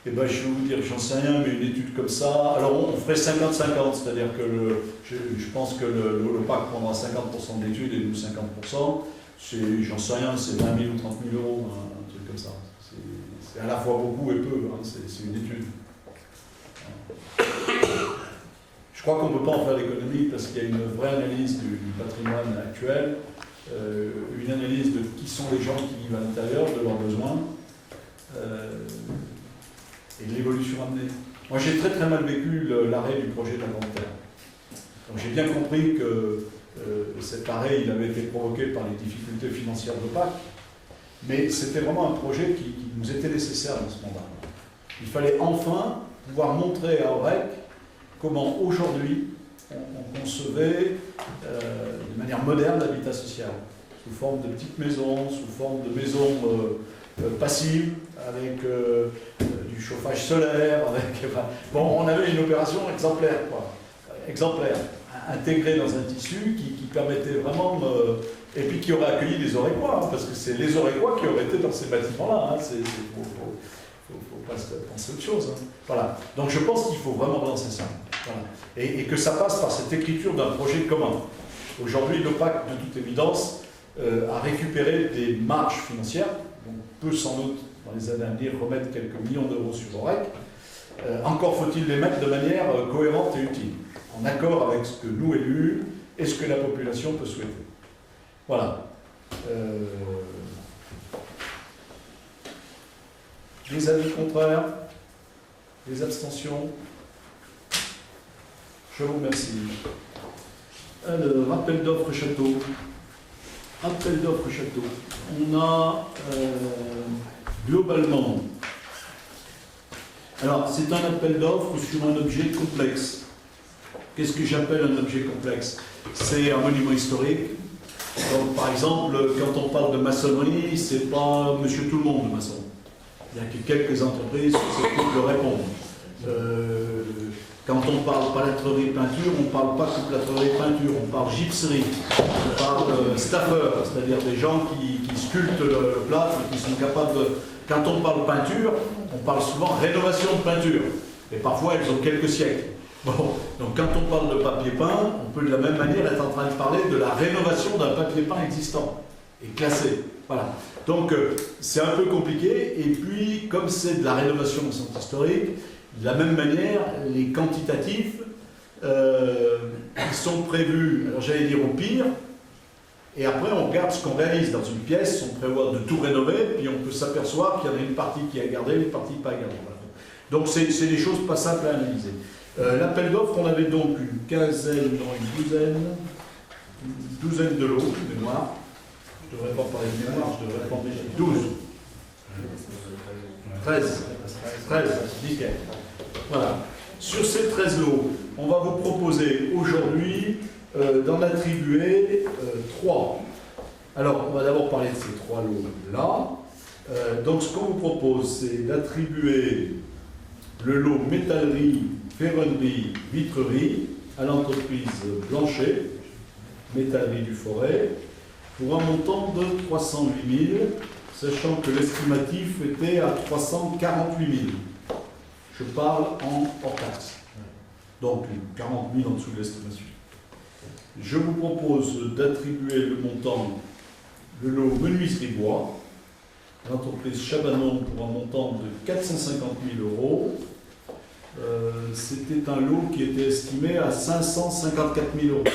Eh ben, je vais vous dire, j'en sais rien, mais une étude comme ça, alors on ferait 50-50, c'est-à-dire que je pense que le PAC prendra 50% de l'étude et nous 50%. J'en sais rien, c'est 20 000 ou 30 000 euros, un truc comme ça. C'est à la fois beaucoup et peu, c'est une étude. Je crois qu'on ne peut pas en faire l'économie parce qu'il y a une vraie analyse du patrimoine actuel, une analyse de qui sont les gens qui vivent à l'intérieur, de leurs besoins, et de l'évolution amenée. Moi j'ai très mal vécu l'arrêt du projet de la Grande Terre. Donc j'ai bien compris que cet arrêt il avait été provoqué par les difficultés financières de PAC, mais c'était vraiment un projet qui nous était nécessaire dans ce mandat. Il fallait enfin pouvoir montrer à Aurec comment aujourd'hui on concevait de manière moderne l'habitat social, sous forme de petites maisons, sous forme de maisons passives, avec du chauffage solaire, bon, on avait une opération exemplaire, intégrée dans un tissu qui permettait vraiment, et puis qui aurait accueilli les Aurécois, parce que c'est les Aurécois qui auraient été dans ces bâtiments-là, faut pas se penser autre chose. Voilà. Donc je pense qu'il faut vraiment relancer ça. Voilà. Et que ça passe par cette écriture d'un projet commun. Aujourd'hui, le PAC, de toute évidence, a récupéré des marges financières, donc peut sans doute, dans les années à venir, remettre quelques millions d'euros sur Aurec. Encore faut-il les mettre de manière cohérente et utile, en accord avec ce que nous, élus, et ce que la population peut souhaiter. Voilà. Des avis contraires? Des abstentions? Je vous remercie. Alors, appel d'offres château. Appel d'offres château. On a globalement... Alors, c'est un appel d'offres sur un objet complexe. Qu'est-ce que j'appelle un objet complexe? C'est un monument historique. Donc, par exemple, quand on parle de maçonnerie, c'est pas monsieur tout le monde maçon. Il y a que quelques entreprises qui s'occupent de répondre. Quand on parle paletterie peinture, on ne parle pas coupe-latterie peinture, on parle gypserie, on parle staffeur, c'est-à-dire des gens qui sculptent le plâtre, qui sont capables de... Quand on parle peinture, on parle souvent rénovation de peinture. Et parfois, elles ont quelques siècles. Bon, donc quand on parle de papier peint, on peut de la même manière être en train de parler de la rénovation d'un papier peint existant et classé. Voilà. Donc c'est un peu compliqué, et puis comme c'est de la rénovation au centre historique, de la même manière, les quantitatifs ils sont prévus, alors j'allais dire au pire, et après on regarde ce qu'on réalise dans une pièce, on prévoit de tout rénover, puis on peut s'apercevoir qu'il y en a une partie qui est à garder, une partie pas à garder. Voilà. Donc c'est des choses pas simples à analyser. L'appel d'offres, on avait donc une quinzaine, non une douzaine de lots de mémoire. Je ne devrais pas parler de mémoire, je devrais parler de 12. 13, nickel. Voilà. Sur ces 13 lots, on va vous proposer aujourd'hui d'en attribuer 3. Alors, on va d'abord parler de ces 3 lots-là. Donc, ce qu'on vous propose, c'est d'attribuer le lot métallerie, ferronnerie, vitrerie à l'entreprise Blanchet, métallerie du Forêt, pour un montant de 308 000, sachant que l'estimatif était à 348 000. Je parle en hors taxe. Donc 40 000 en dessous de l'estimation. Je vous propose d'attribuer le montant, le lot menuiserie bois, à l'entreprise Chabanon pour un montant de 450 000 €. C'était un lot qui était estimé à 554 000 €. Donc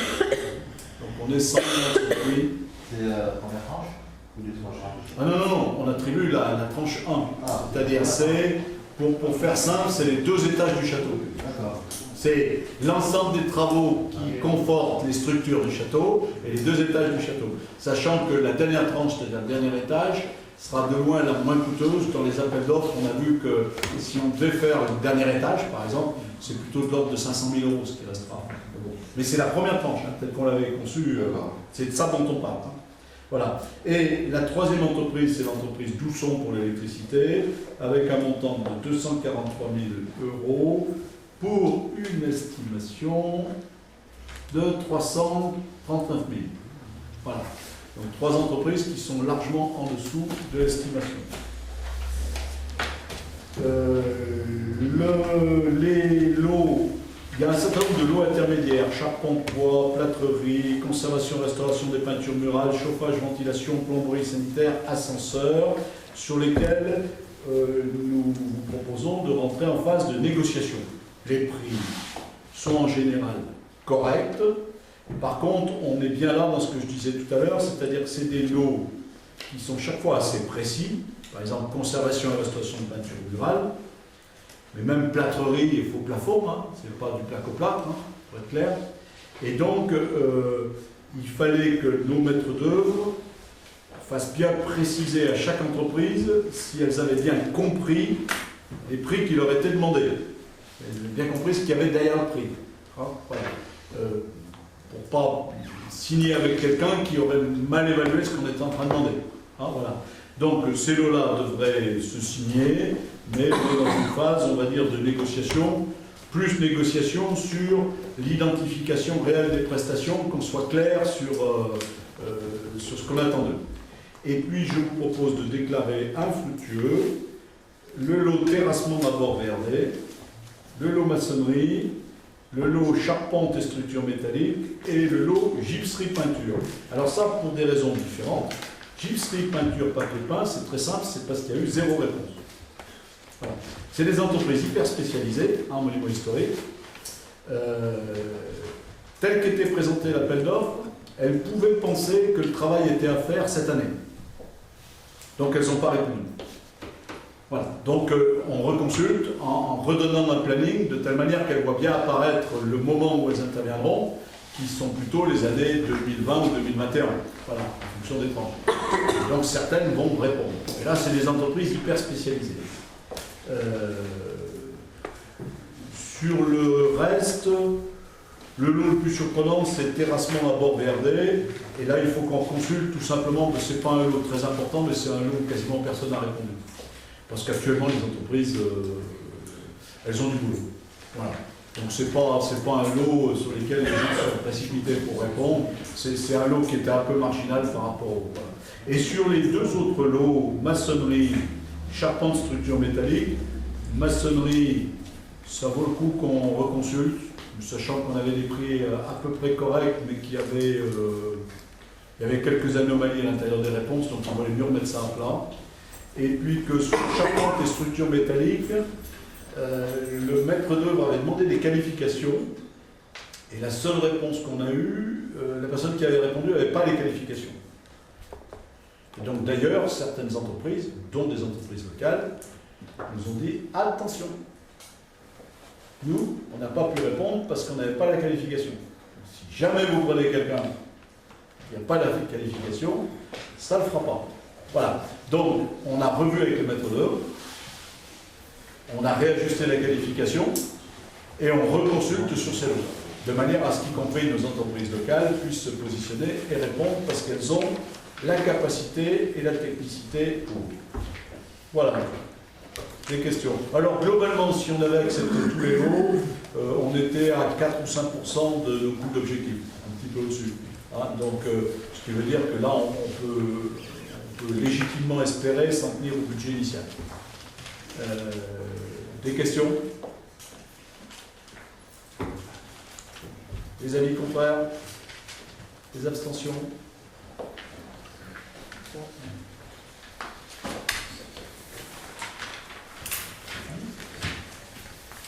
on est 100 000 entreprises. C'est la première tranche ou les trois tranches? Ah non, on attribue la tranche 1. Ah. C'est-à-dire, c'est, pour faire simple, c'est les 2 étages du château. D'accord. C'est l'ensemble des travaux qui confortent les structures du château et les 2 étages du château. Sachant que la dernière tranche, c'est-à-dire le dernier étage, sera de loin la moins coûteuse. Dans les appels d'offres, on a vu que si on devait faire le dernier étage, par exemple, c'est plutôt de l'ordre de 500 000 € ce qui restera. Mais c'est la première tranche, telle qu'on l'avait conçue, c'est de ça dont on parle. Voilà. Et la troisième entreprise, c'est l'entreprise Dousson pour l'électricité, avec un montant de 243 000 € pour une estimation de 339 000. Voilà. Donc 3 entreprises qui sont largement en dessous de l'estimation. Les lots, il y a un certain nombre de lots intermédiaires, charpente, bois, plâtrerie, conservation, restauration des peintures murales, chauffage, ventilation, plomberie sanitaire, ascenseur, sur lesquels nous vous proposons de rentrer en phase de négociation. Les prix sont en général corrects. Par contre, on est bien là dans ce que je disais tout à l'heure, c'est-à-dire que c'est des lots qui sont chaque fois assez précis. Par exemple, conservation et restauration de peinture murale, mais même plâtrerie et faux plafond, c'est pas du placo-plat, pour être clair. Et donc, il fallait que nos maîtres d'œuvre fassent bien préciser à chaque entreprise si elles avaient bien compris les prix qui leur étaient demandés. Elles avaient bien compris ce qu'il y avait derrière le prix. Voilà. Pour ne pas signer avec quelqu'un qui aurait mal évalué ce qu'on était en train de demander. Voilà. Donc ces lots-là devraient se signer, mais on est dans une phase, on va dire, de négociation, plus négociation sur l'identification réelle des prestations, qu'on soit clair sur ce qu'on attend d'eux. Et puis je vous propose de déclarer infructueux le lot terrassement d'abord verdé, le lot maçonnerie, le lot charpente et structure métallique et le lot gypserie peinture. Alors ça, pour des raisons différentes. Gypserie peinture papier peint, c'est très simple, c'est parce qu'il y a eu 0 réponse. Voilà. C'est des entreprises hyper spécialisées en monuments historiques. Tel qu'était présenté l'appel d'offres, elles pouvaient penser que le travail était à faire cette année. Donc elles n'ont pas répondu. Voilà. Donc on reconsulte en redonnant un planning de telle manière qu'elles voient bien apparaître le moment où elles interviendront, qui sont plutôt les années 2020 ou 2021, voilà, en fonction des tranches. Donc certaines vont répondre. Et là, c'est des entreprises hyper spécialisées. Sur le reste, le lot le plus surprenant, c'est le terrassement à bord VRD. Et là, il faut qu'on consulte tout simplement, parce que ce n'est pas un lot très important, mais c'est un lot où quasiment personne n'a répondu. Parce qu'actuellement, les entreprises, elles ont du boulot. Voilà. Donc ce n'est pas un lot sur lequel les gens sont précipités pour répondre. C'est un lot qui était un peu marginal par rapport au... Voilà. Et sur les 2 autres lots, maçonnerie, charpente, structure métallique, maçonnerie, ça vaut le coup qu'on reconsulte, sachant qu'on avait des prix à peu près corrects, mais qu'il y avait quelques anomalies à l'intérieur des réponses, donc on valait mieux remettre ça à plat. Et puis que sur charpente et structure métallique, le maître d'œuvre avait demandé des qualifications, et la seule réponse qu'on a eue, la personne qui avait répondu n'avait pas les qualifications. Et donc d'ailleurs, certaines entreprises, dont des entreprises locales, nous ont dit « Attention, nous, on n'a pas pu répondre parce qu'on n'avait pas la qualification. Si jamais vous prenez quelqu'un qui n'a pas la qualification, ça ne le fera pas. » Voilà. Donc, on a revu avec le maître d'œuvre, on a réajusté la qualification et on reconsulte sur ces lots, de manière à ce qu'y compris nos entreprises locales puissent se positionner et répondre parce qu'elles ont la capacité et la technicité pour. Voilà. Des questions. Alors, globalement, si on avait accepté tous les lots, on était à 4 ou 5% de nos coûts d'objectif, un petit peu au-dessus. Donc, ce qui veut dire que là, on peut légitimement espérer s'en tenir au budget initial. Des questions ? Les avis contraires? Les abstentions?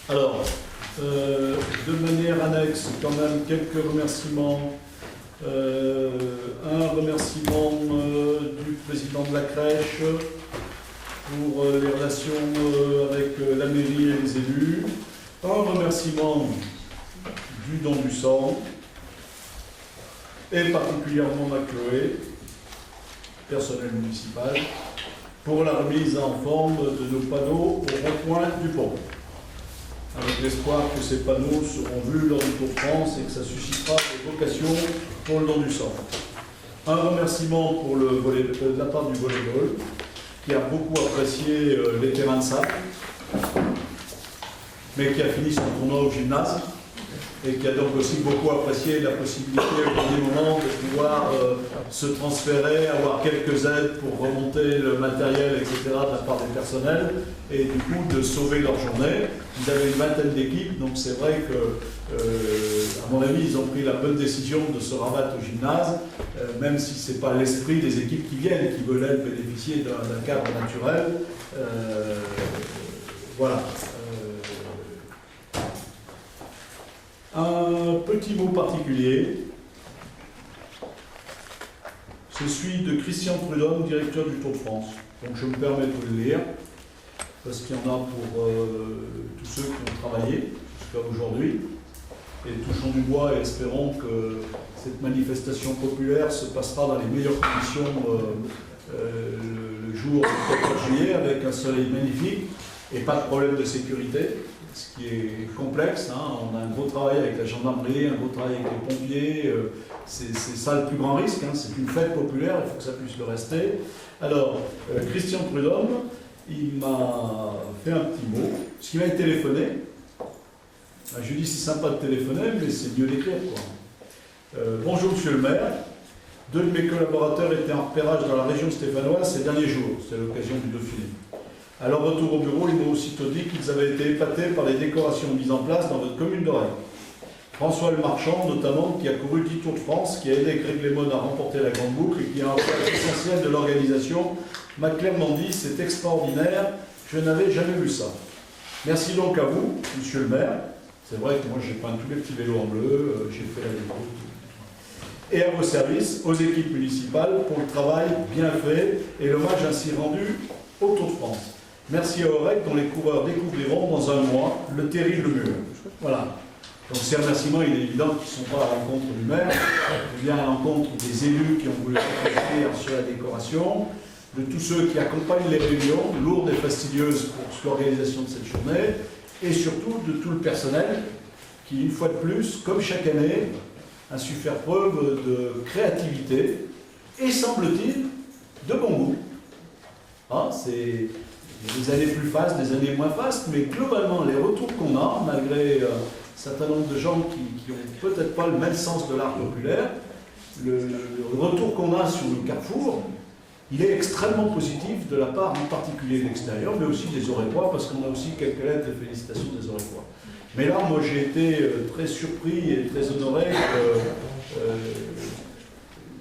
Alors, de manière annexe, quand même quelques remerciements. Un remerciement du président de la crèche pour les relations avec la mairie et les élus. Un remerciement du don du sang, et particulièrement à Chloé, personnel municipal, pour la remise en forme de nos panneaux au rond-point du pont. Avec l'espoir que ces panneaux seront vus lors du Tour de France et que ça suscitera des vocations pour le don du sang. Un remerciement pour de la part du volleyball, qui a beaucoup apprécié les terrains de sable, mais qui a fini son tournoi au gymnase, et qui a donc aussi beaucoup apprécié la possibilité au dernier moment de pouvoir se transférer, avoir quelques aides pour remonter le matériel, etc. de la part des personnels, et du coup de sauver leur journée. Ils avaient une vingtaine d'équipes, donc c'est vrai que, à mon avis, ils ont pris la bonne décision de se rabattre au gymnase, même si ce n'est pas l'esprit des équipes qui viennent, qui veulent bénéficier d'un cadre naturel. Voilà. Un petit mot particulier, c'est celui de Christian Prudhomme, directeur du Tour de France. Donc je me permets de vous le lire, parce qu'il y en a pour tous ceux qui ont travaillé jusqu'à aujourd'hui. Et touchons du bois et espérons que cette manifestation populaire se passera dans les meilleures conditions le jour du 14 juillet, avec un soleil magnifique et pas de problème de sécurité. Ce qui est complexe, hein. On a un gros travail avec la gendarmerie, un gros travail avec les pompiers, c'est ça le plus grand risque, hein. C'est une fête populaire, il faut que ça puisse le rester. Alors, Christian Prudhomme, il m'a fait un petit mot, parce qu'il m'a téléphoné. Je lui dis c'est sympa de téléphoner, mais c'est mieux d'écrire, quoi. Bonjour monsieur le maire, deux de mes collaborateurs étaient en repérage dans la région stéphanoise ces derniers jours, c'est l'occasion du Dauphiné. À leur retour au bureau, ils m'ont aussitôt dit qu'ils avaient été épatés par les décorations mises en place dans votre commune d'Oreille. François le Marchand, notamment, qui a couru 10 Tours de France, qui a aidé Greg Lemon à remporter la grande boucle et qui est un point essentiel de l'organisation, m'a clairement dit c'est extraordinaire, je n'avais jamais vu ça. Merci donc à vous, monsieur le maire. C'est vrai que moi j'ai peint tous les petits vélos en bleu, j'ai fait la déco. Et à vos services, aux équipes municipales, pour le travail bien fait et l'hommage ainsi rendu au Tour de France. Merci à Orec, dont les coureurs découvriront dans un mois le terrible mur. Voilà. Donc ces remerciements, il est évident qu'ils ne sont pas à l'encontre du maire, mais bien à l'encontre des élus qui ont voulu réfléchir sur la décoration, de tous ceux qui accompagnent les réunions, lourdes et fastidieuses pour l'organisation de cette journée, et surtout de tout le personnel qui, une fois de plus, comme chaque année, a su faire preuve de créativité et, semble-t-il, de bon goût. Ah, c'est des années plus fastes, des années moins fastes, mais globalement, les retours qu'on a, malgré un certain nombre de gens qui n'ont peut-être pas le même sens de l'art populaire, le retour qu'on a sur le Carrefour, il est extrêmement positif de la part en particulier de l'extérieur, mais aussi des Orécois, parce qu'on a aussi quelques lettres de félicitations des Orécois. Mais là, moi, j'ai été très surpris et très honoré que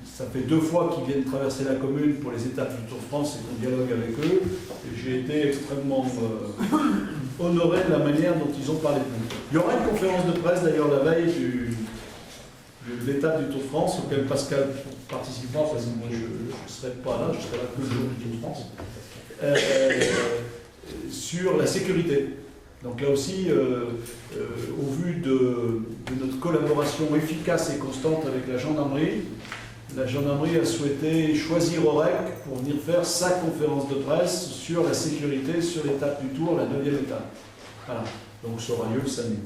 ça fait 2 fois qu'ils viennent traverser la commune pour les étapes du Tour de France et qu'on dialogue avec eux. Et j'ai été extrêmement honoré de la manière dont ils ont parlé de nous. Il y aura une conférence de presse d'ailleurs la veille de l'étape du Tour de France, auquel Pascal participera, parce que moi je ne serai pas là, je serai là que le jour du Tour de France, sur la sécurité. Donc là aussi, au vu de notre collaboration efficace et constante avec la gendarmerie a souhaité choisir Orec pour venir faire sa conférence de presse sur la sécurité sur l'étape du Tour, la 9e étape. Voilà. Donc ça aura lieu le samedi.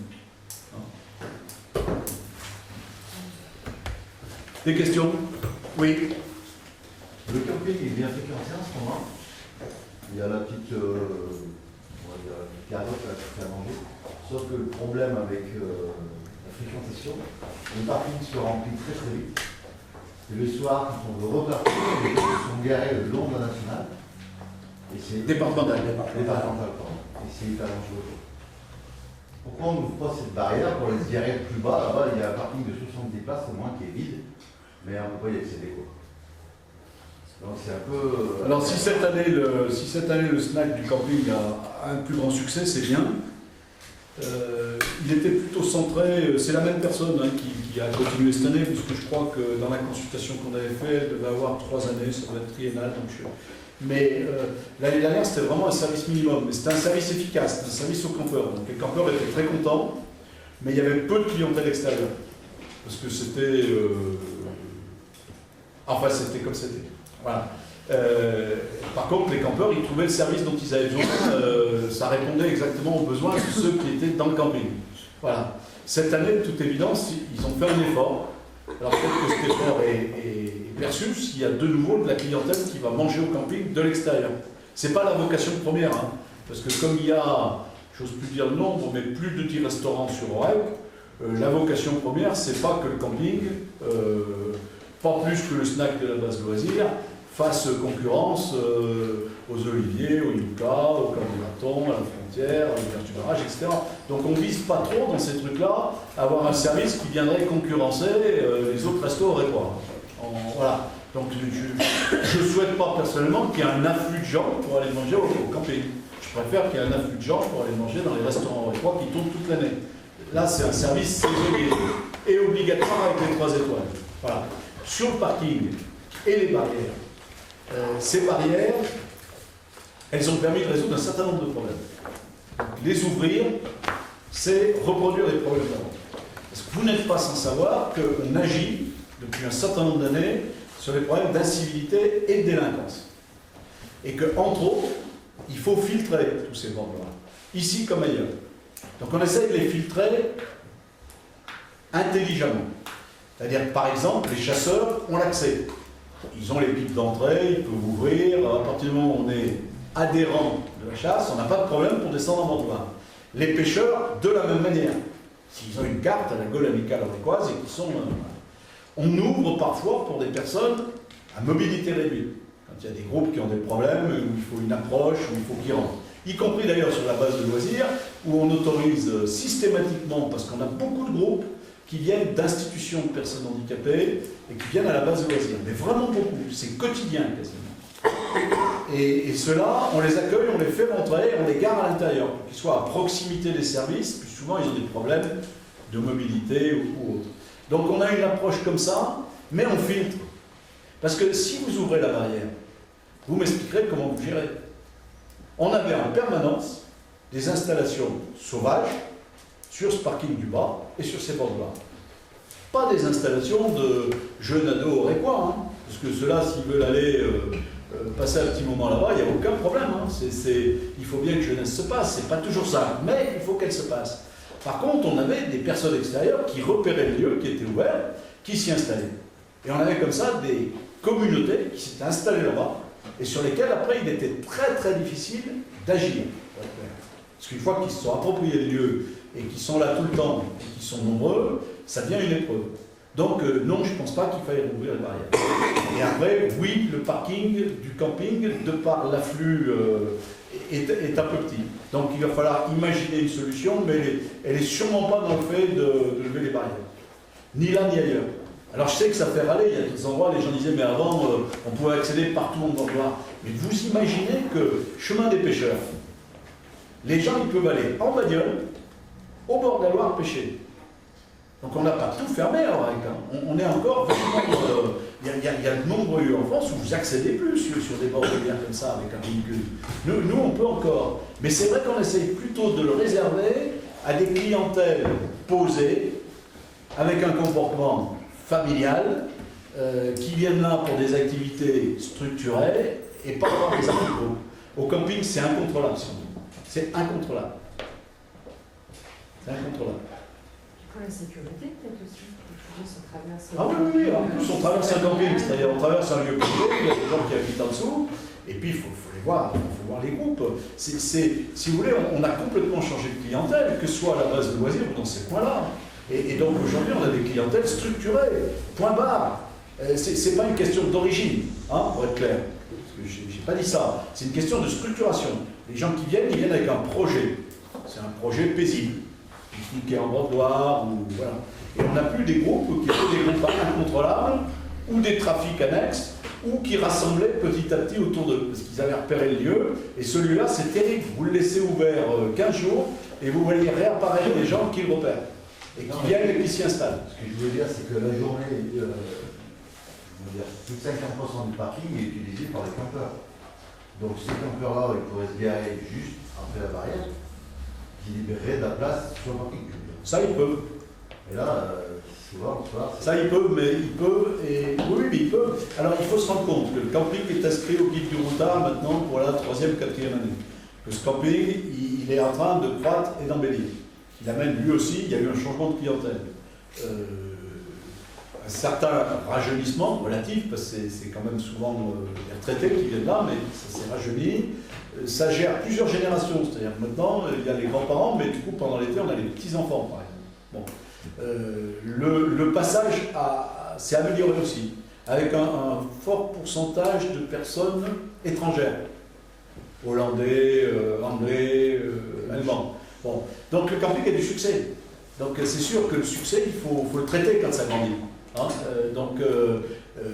Des questions? Oui. Le camping est bien fréquenté en ce moment. Il y a la petite carotte là qui fait à manger. Sauf que le problème avec la fréquentation, le parking se remplit très très vite. Et le soir, quand on veut repartir, les gens sont garés le long de la nationale. Et c'est Départemental, pardon. Et c'est hyper dangereux. pourquoi on n'ouvre pas cette barrière pour les directs plus bas? Là-bas, il y a un parking de 70 places au moins qui est vide, mais on ne peut pas y accéder, quoi. Donc c'est un peu... Alors si cette année le snack du camping a un plus grand succès, c'est bien. Il était plutôt centré, c'est la même personne qui a continué cette année, puisque je crois que dans la consultation qu'on avait faite, elle devait avoir 3 années, ça doit être triennal. Mais l'année dernière, c'était vraiment un service minimum, mais c'était un service efficace, un service aux campeurs. Donc les campeurs étaient très contents, mais il y avait peu de clientèle extérieure. Parce que c'était... Enfin, c'était comme c'était. Voilà. Par contre, les campeurs, ils trouvaient le service dont ils avaient besoin, ça répondait exactement aux besoins de ceux qui étaient dans le camping. Voilà. Cette année, de toute évidence, ils ont fait un effort. Alors peut-être que cet effort est perçu s'il y a de nouveau de la clientèle qui va manger au camping de l'extérieur. C'est pas la vocation première, hein, parce que comme il y a, j'ose plus dire le nombre, mais plus de 10 restaurants sur Oreuc, la vocation première, c'est pas que le camping, pas plus que le snack de la base loisir, fasse concurrence aux oliviers, au yucca, au carbonaton, à la frontière, à l'ouverture du barrage, etc. Donc on ne vise pas trop dans ces trucs-là à avoir un service qui viendrait concurrencer les autres restos aurécois. Voilà. Donc je ne souhaite pas personnellement qu'il y ait un afflux de gens pour aller manger au camping. Je préfère qu'il y ait un afflux de gens pour aller manger dans les restaurants aurécois qui tournent toute l'année. Là, c'est un service saisonnier et obligatoire avec les 3 étoiles. Voilà. Sur le parking et les barrières, ces barrières, elles ont permis de résoudre un certain nombre de problèmes. Les ouvrir, c'est reproduire les problèmes d'avant. Parce que vous n'êtes pas sans savoir qu'on agit depuis un certain nombre d'années sur les problèmes d'incivilité et de délinquance. Et qu'entre autres, il faut filtrer tous ces bords-là, ici comme ailleurs. Donc on essaie de les filtrer intelligemment. C'est-à-dire, par exemple, les chasseurs ont l'accès. Ils ont les pics d'entrée, ils peuvent ouvrir. À partir du moment où on est adhérent de la chasse, on n'a pas de problème pour descendre en Mortoir. Les pêcheurs, de la même manière. S'ils ont une carte à la Gaule amicale aurécoise et qu'ils sont... on ouvre parfois pour des personnes à mobilité réduite. Quand il y a des groupes qui ont des problèmes, où il faut une approche, où il faut qu'ils rentrent. Y compris d'ailleurs sur la base de loisirs, où on autorise systématiquement, parce qu'on a beaucoup de groupes qui viennent d'institutions de personnes handicapées et qui viennent à la base de loisirs. Mais vraiment beaucoup, c'est quotidien quasiment. Et ceux-là, on les accueille, on les fait rentrer, on les gare à l'intérieur, pour qu'ils soient à proximité des services, puis souvent ils ont des problèmes de mobilité ou autre. Donc on a une approche comme ça, mais on filtre. Parce que si vous ouvrez la barrière, vous m'expliquerez comment vous gérez. On avait en permanence des installations sauvages sur ce parking du bas et sur ces bords-là. Pas des installations de jeunes ados aurécois, hein, parce que ceux-là, s'ils veulent aller passer un petit moment là-bas, il n'y a aucun problème. Hein. Il faut bien que jeunesse se passe, c'est pas toujours ça, mais il faut qu'elle se passe. Par contre, on avait des personnes extérieures qui repéraient le lieu, qui était ouvert, qui s'y installaient. Et on avait comme ça des communautés qui s'étaient installées là-bas, et sur lesquelles après il était très très difficile d'agir. Parce qu'une fois qu'ils se sont appropriés le lieu, et qui sont là tout le temps, et qui sont nombreux, ça devient une épreuve. Donc non, je ne pense pas qu'il faille rouvrir les barrières. Et après, oui, le parking du camping, de par l'afflux, est un peu petit. Donc il va falloir imaginer une solution, mais elle n'est sûrement pas dans le fait de lever les barrières. Ni là, ni ailleurs. Alors je sais que ça fait râler, il y a des endroits, les gens disaient, mais avant, on pouvait accéder partout en endroit. Mais vous imaginez que, chemin des pêcheurs, les gens, ils peuvent aller en bagnole, au bord de la Loire, pêcher. Donc on n'a pas tout fermé à Oreuc. On est encore vraiment... Il y a de nombreux lieux en France où vous accédez plus sur des bords de rivière comme ça, avec un véhicule. Nous, on peut encore. Mais c'est vrai qu'on essaye plutôt de le réserver à des clientèles posées, avec un comportement familial, qui viennent là pour des activités structurées et pas avoir des activités. Au camping, c'est incontrôlable. C'est incontrôlable. C'est incontrôlable. Pour la sécurité, peut-être aussi. Ah oui, en plus on traverse un camping, c'est-à-dire on traverse un lieu privé, il y a des gens qui habitent en dessous, et puis il faut les voir, il faut voir les groupes. Si vous voulez, on a complètement changé de clientèle, que ce soit à la base de loisirs ou dans ces coins-là. Et donc aujourd'hui, on a des clientèles structurées, point barre. C'est pas une question d'origine, hein, pour être clair. Parce que j'ai pas dit ça. C'est une question de structuration. Les gens qui viennent, ils viennent avec un projet. C'est un projet paisible. pique-niquaient en bord ou voilà. Et on n'a plus des groupes qui étaient des groupes incontrôlables, ou des trafics annexes, ou qui rassemblaient petit à petit autour d'eux, parce qu'ils avaient repéré le lieu, et celui-là, c'est terrible. Vous le laissez ouvert 15 jours, et vous voyez réapparaître des gens qui le repèrent, et qui viennent et qui s'y installent. Ce que je veux dire, c'est que la journée, plus de 50% du parking est utilisé par les campeurs. Donc ces campeurs-là, ils pourraient se garer juste après la barrière, qui libérerait de la place sur le parking. Ça, ils peuvent. Et là, souvent, ça, ils peuvent, mais ils peuvent, et oui, mais ils peuvent. Alors, il faut se rendre compte que le camping est inscrit au guide du routard maintenant pour la 3e, 4e année. Que ce camping, il est en train de croître et d'embellir. Il amène lui aussi, il y a eu un changement de clientèle. Un certain rajeunissement relatif, parce que c'est quand même souvent les retraités qui viennent là, mais ça s'est rajeuni. Ça gère plusieurs générations, c'est-à-dire que maintenant, il y a les grands-parents, mais du coup, pendant l'été, on a les petits-enfants, par exemple. Bon. Le passage s'est amélioré aussi, avec un fort pourcentage de personnes étrangères, hollandais, anglais, allemands. Bon. Donc le camping a du succès. Donc c'est sûr que le succès, il faut le traiter quand ça grandit. Hein.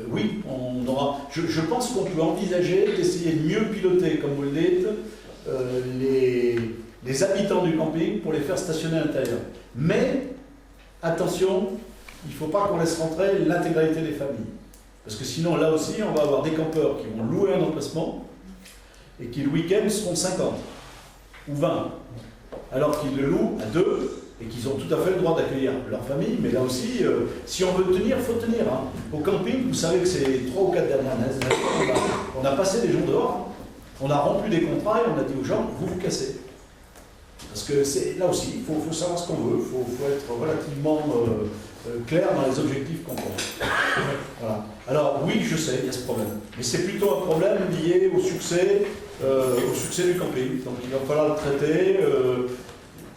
Oui, on aura. Je pense qu'on peut envisager d'essayer de mieux piloter, comme vous le dites, les habitants du camping pour les faire stationner à l'intérieur. Mais attention, il ne faut pas qu'on laisse rentrer l'intégralité des familles. Parce que sinon, là aussi, on va avoir des campeurs qui vont louer un emplacement et qui, le week-end, seront 50 ou 20. Alors qu'ils le louent à 2 et qu'ils ont tout à fait le droit d'accueillir leur famille. Mais là aussi, si on veut tenir, il faut tenir. Hein. Au camping, vous savez que ces 3 ou 4 dernières années, on a passé des gens dehors, on a rompu des contrats et on a dit aux gens, vous vous cassez. Parce que là aussi, il faut savoir ce qu'on veut, il faut être relativement clair dans les objectifs qu'on porte. Voilà. Alors oui, je sais, il y a ce problème. Mais c'est plutôt un problème lié au succès du camping. Donc il va falloir le traiter.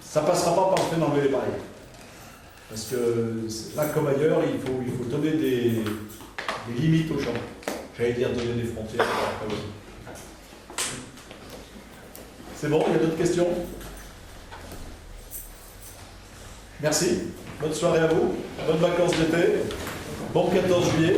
Ça ne passera pas par le fait d'enlever les barrières. Parce que là, comme ailleurs, il faut donner des limites aux gens. J'allais dire donner des frontières. C'est bon, il y a d'autres questions ? Merci. Bonne soirée à vous. Bonnes vacances d'été. Bon 14 juillet.